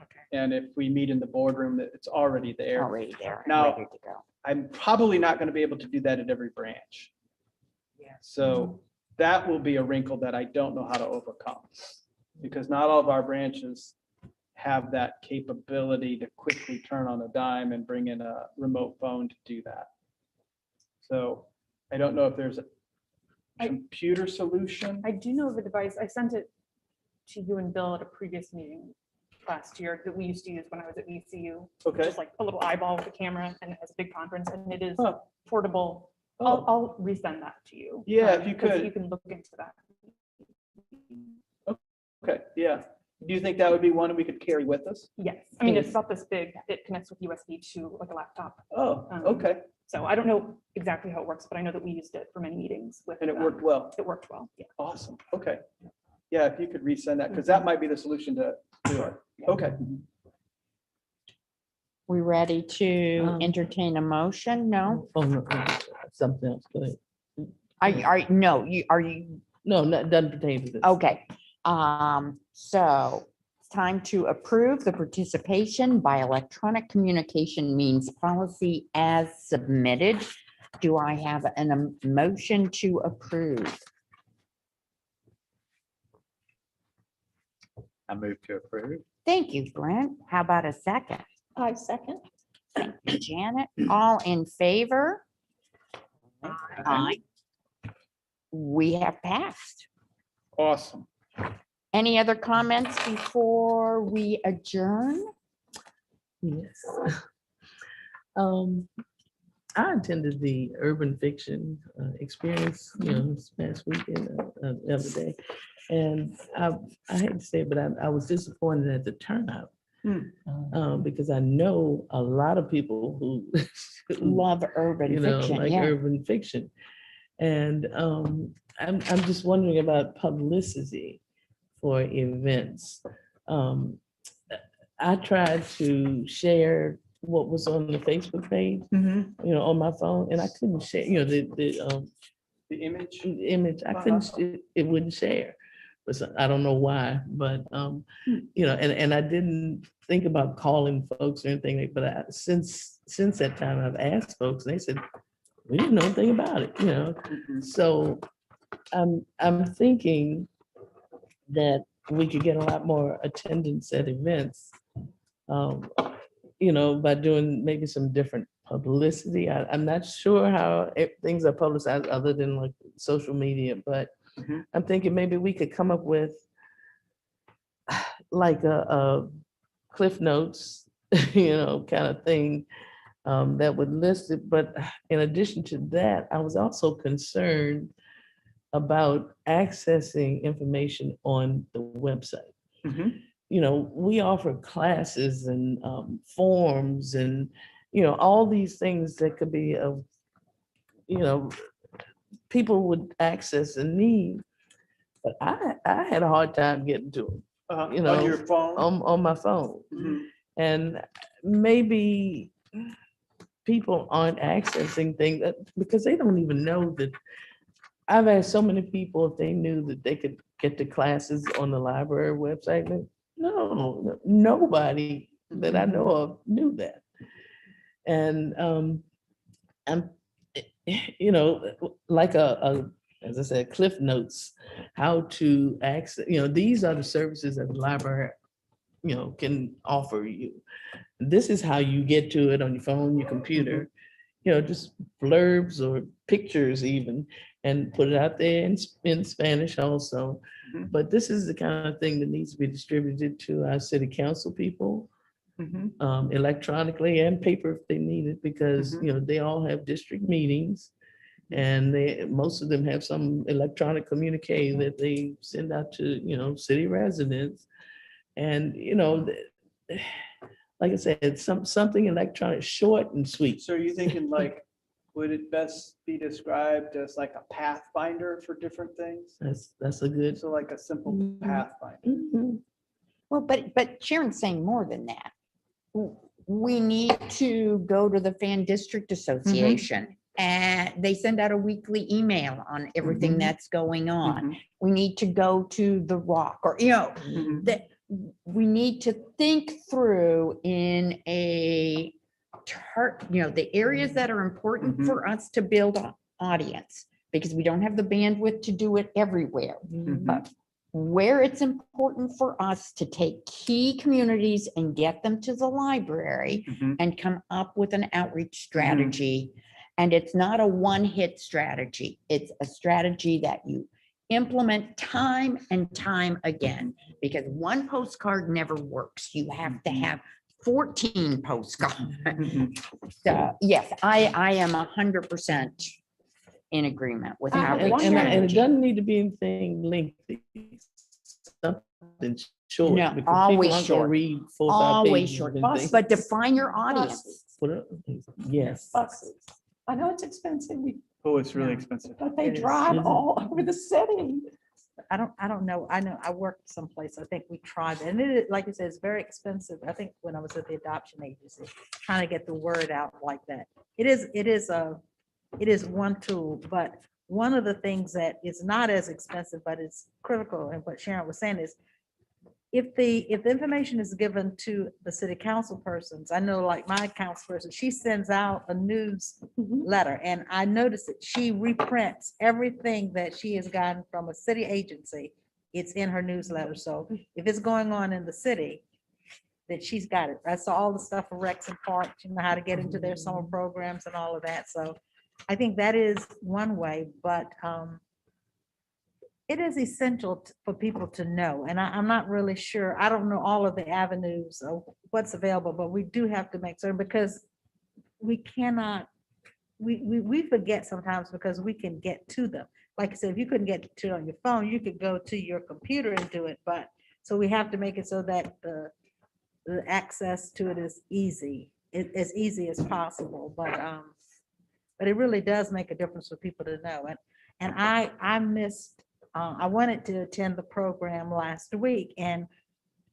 Okay. And if we meet in the boardroom, that it's already there. Already there. and Now- ready to go. I'm probably not going to be able to do that at every branch. Yeah. So that will be a wrinkle that I don't know how to overcome. Because not all of our branches have that capability to quickly turn on a dime and bring in a remote phone to do that. So I don't know if there's a computer solution. I do know of a device, I sent it to you and Bill at a previous meeting last year that we used to use when I was at VCU. Okay. Just like a little eyeball with a camera and it has a big conference and it is Huh. portable. Oh, I'll resend that to you. Yeah, if you 'cause could. You can look into that. okay, yeah. Do you think that would be one we could carry with us? Yes, I mean, it's about this big. It connects with USB to like a laptop. Oh, Um, okay. So I don't know exactly how it works, but I know that we used it for many meetings with. And it worked well. It worked well, yeah. Awesome. Okay. Yeah, if you could resend that, because that might be the solution to do it. Okay. We ready to Um, entertain a motion? No? Oh, no, something else, go ahead. No, are you, No, that doesn't pertain to this. okay. So it's time to approve the participation by electronic communication means policy as submitted. Do I have a motion to approve? I move to approve. Thank you, Brent. How about a second? I second. Thank you, Janet. All in favor? Aye. We have passed. Awesome. Any other comments before we adjourn? Yes. I attended the urban fiction experience, this past weekend, the other day. And I hate to say it, but I was disappointed at the turnout. Because I know a lot of people who Love urban fiction, like yeah. urban fiction. And I'm just wondering about publicity for events. I tried to share what was on the Facebook page, on my phone, and I couldn't share, The image. image, I couldn't, it wouldn't share. But I don't know why, but, and I didn't think about calling folks or anything, but since that time, I've asked folks, and they said, we didn't know anything about it, So I'm thinking that we could get a lot more attendance at events, by doing maybe some different publicity. I'm not sure how things are publicized other than like social media, but Mhm. I'm thinking maybe we could come up with like a Cliff Notes, kind of thing that would list it. But in addition to that, I was also concerned about accessing information on the website. Mhm. We offer classes and forms and, all these things that could be of, you know, people would access and need. But I had a hard time getting to them On your phone? on my phone. Mhm. And maybe people aren't accessing things because they don't even know that. I've asked so many people if they knew that they could get the classes on the library website. No, nobody that I know of knew that. And I'm, like as I said, Cliff Notes, how to access, these are the services that the library, can offer you. This is how you get to it on your phone, your computer, just blurbs or pictures even, and put it out there in Spanish also. Mhm. But this is the kind of thing that needs to be distributed to our city council people Mhm. electronically and paper if they need it, because, they all have district meetings. And most of them have some electronic communique that they send out to, city residents. And, like I said, something electronic, short and sweet. So are you thinking like, would it best be described as like a pathfinder for different things? That's a good. So like a simple Mhm. pathfinder. Mhm. Well, but Sharon's saying more than that. We need to go to the Fan District Association and they send out a weekly email on everything Mhm. that's going on. Mhm. We need to go to the Rock or, Mhm. that we need to think through in a the areas that are important Mhm. for us to build an audience, because we don't have the bandwidth to do it everywhere. Mhm. But where it's important for us to take key communities and get them to the library Mhm. and come up with an outreach strategy. And it's not a one-hit strategy. It's a strategy that you implement time and time again, because one postcard never works. You have to have 14 postcards. Mhm. So, yes, I am 100% in agreement with I have outreach one And it strategy. doesn't need to be anything lengthy. Something short. No, because always people aren't gonna short. read 4 or 5 Always pages short, and think, but define your audience. Buses. "What up?" Yes. Buses. I know it's expensive, Oh, it's really No. expensive. but they It is. drive Is it? all over the city. I don't know. I know I worked someplace. I think we tried it. And it, like you said, it's very expensive. I think when I was at the adoption agency, trying to get the word out like that. It is one tool, but one of the things that is not as expensive, but it's critical, and what Sharon was saying is, if the information is given to the city council persons, I know like my council person, she sends out a newsletter, and I noticed that she reprints everything that she has gotten from a city agency. It's in her newsletter. So if it's going on in the city, that she's got it. I saw all the stuff for Rex and Parks, how to get into their summer programs and all of that. So I think that is one way, but it is essential for people to know, and I'm not really sure, I don't know all of the avenues of what's available, but we do have to make certain, because we cannot, we forget sometimes because we can get to them. Like I said, if you couldn't get to it on your phone, you could go to your computer and do it, but, so we have to make it so that the access to it is easy, as easy as possible, but it really does make a difference for people to know, and I missed, I wanted to attend the program last week, and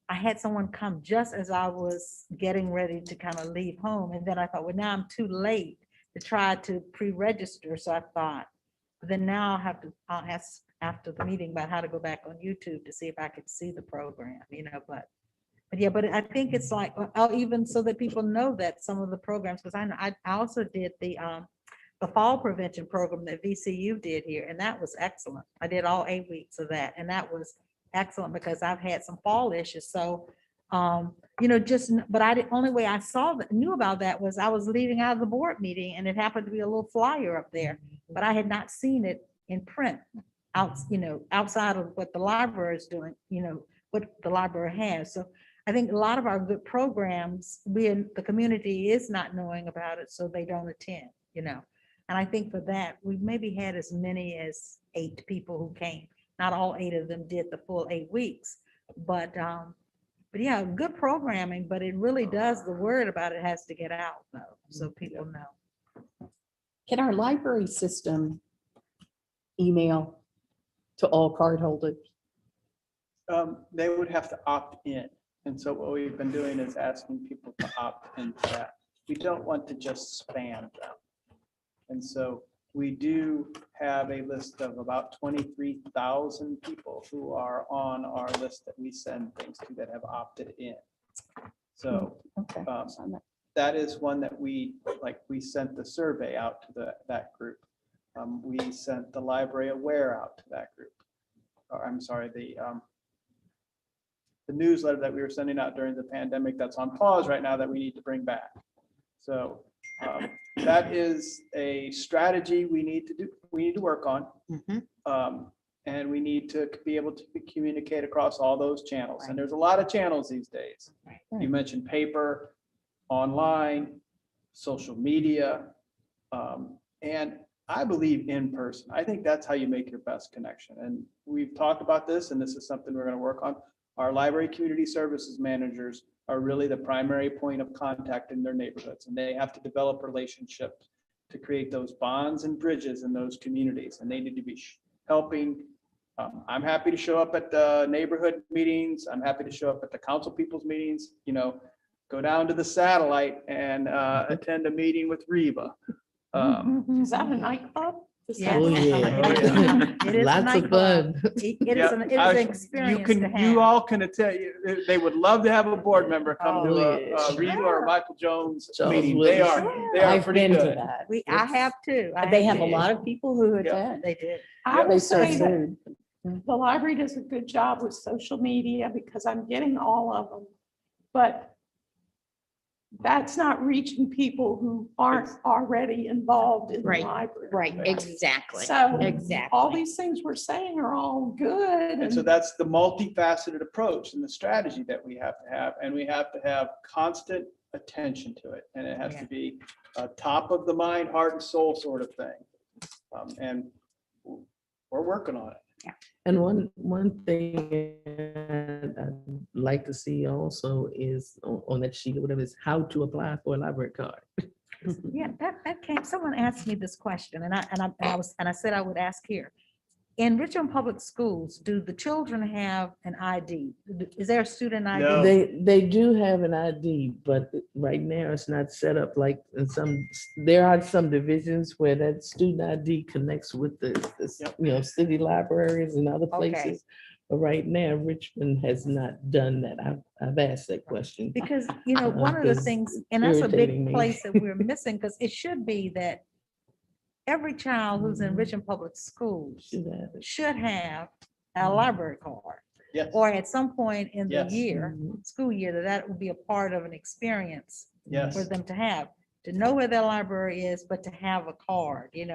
I had someone come just as I was getting ready to kind of leave home. And then I thought, well, now I'm too late to try to pre-register. So I thought, then now I'll ask after the meeting about how to go back on YouTube to see if I could see the program, but yeah, but I think it's like, I'll even so that people know that some of the programs, because I also did the fall prevention program that VCU did here, and that was excellent. I did all 8 weeks of that, and that was excellent because I've had some fall issues. So just, but the only way I knew about that was I was leaving out of the board meeting and it happened to be a little flyer up there, but I had not seen it in print outside of what the library is doing, what the library has. So I think a lot of our good programs, the community is not knowing about it, so they don't attend, And I think for that, we maybe had as many as 8 people who came. Not all 8 of them did the full 8 weeks, but yeah, good programming, but it really does, the word about it has to get out though, so people know. Can our library system email to all cardholders? They would have to opt in. And so what we've been doing is asking people to opt into that. We don't want to just spam them. And so we do have a list of about 23,000 people who are on our list that we send things to that have opted in. So Okay. that is one that we sent the survey out to that group. We sent the library aware out to that group. Or I'm sorry, the newsletter that we were sending out during the pandemic that's on pause right now that we need to bring back. So that is a strategy we need to work on. And we need to be able to communicate across all those channels. And there's a lot of channels these days. You mentioned paper, online, social media, and I believe in person. I think that's how you make your best connection. And we've talked about this, and this is something we're going to work on. Our library community services managers are really the primary point of contact in their neighborhoods, and they have to develop relationships to create those bonds and bridges in those communities, and they need to be helping. I'm happy to show up at the neighborhood meetings. I'm happy to show up at the council people's meetings, go down to the satellite and attend a meeting with Reba. Is that a nightclub? Yeah. Oh, yeah. It is a Lots of nightclub. fun. It is an experience to have. You all can attend, they would love to have a board member come to Oh, a yeah. Reba or Michael Jones Charles meeting. Wilson. They are I've pretty been to good. that. I have too. They have a Yeah. lot of people who Yeah. attend. They did. I They will serve say that food. the library does a good job with social media because I'm getting all of them. But that's not reaching people who aren't already involved in the Right, library. Right, exactly. So Exactly. all these things we're saying are all good. And so and- that's the multifaceted approach and the strategy that we have to have, and we have to have constant attention to it. And it has to be a top of the mind, heart and soul sort of thing. And we're working on it. And one thing I'd like to see also is on that sheet or whatever is how to apply for a library card. Yeah, that came, someone asked me this question and I said I would ask here. In Richmond Public Schools, do the children have an ID? Is there a student ID? No. They do have an ID, but right now it's not set up like in there are some divisions where that student ID connects with the city libraries and other Okay. places. But right now, Richmond has not done that. I've asked that question. Because, one of the Because things, and that's a irritating big me. place that we're missing, because it should be that every child who's in Mhm. Richmond Public Schools Should have it. should have a library card. Yes. Or at some point in the Yes. year, Mhm. school year, that would be a part of an experience Yes. for them to know where their library is, but to have a card, and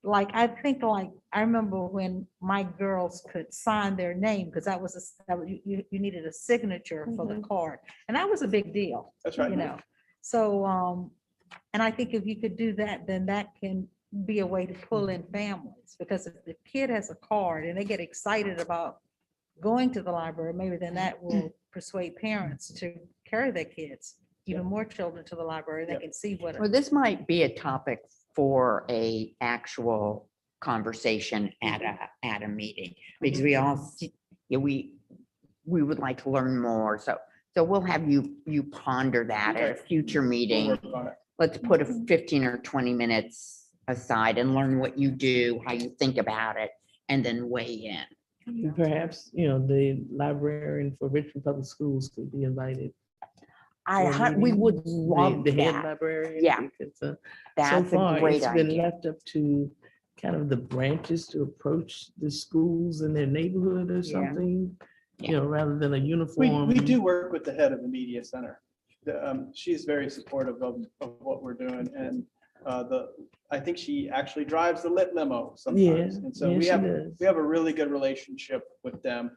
I remember when my girls could sign their name, because you needed a signature for the card, and that was a big deal, That's right. So, and I think if you could do that, then that can be a way to pull in families, because if the kid has a card and they get excited about going to the library, maybe then that will persuade parents to carry their kids, even more children to the library. They Yep. can see what. Well, this might be a topic for a actual conversation at a meeting, because we all, we would like to learn more. So we'll have you ponder that at a future We'll meeting. work on it. Let's put a 15 or 20 minutes aside and learn what you do, how you think about it, and then weigh in. And perhaps, the librarian for Richmond Public Schools could be invited. We would love The head that. librarian. Yeah. Because so That's far, a great it's been idea. left up to kind of the branches to approach the schools in their neighborhood or Yeah. something. you know, rather than a We uniform. do work with the head of the media center. She's very supportive of what we're doing, and I think she actually drives the lit limo sometimes. And so yeah, we she have does. a really good relationship with them.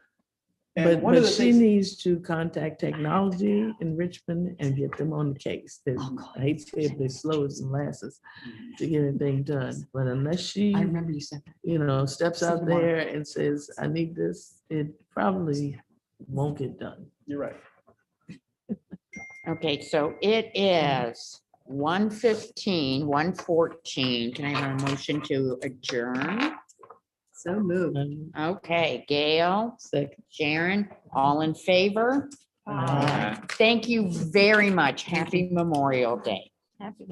And But, one of but the she things, needs to contact technology in Richmond and get them on the case. I hate to say it, they're slow as molasses to get anything done. But unless she, I remember you said that. you know, steps Said out tomorrow. there and says, I need this, it probably won't get done. you're right. Okay, so it is 1:15, 1:14. Can I have a motion to adjourn? So moved. Okay, Gail, Second. Sharon, all in favor? Thank you very much. Happy Memorial Day. Happy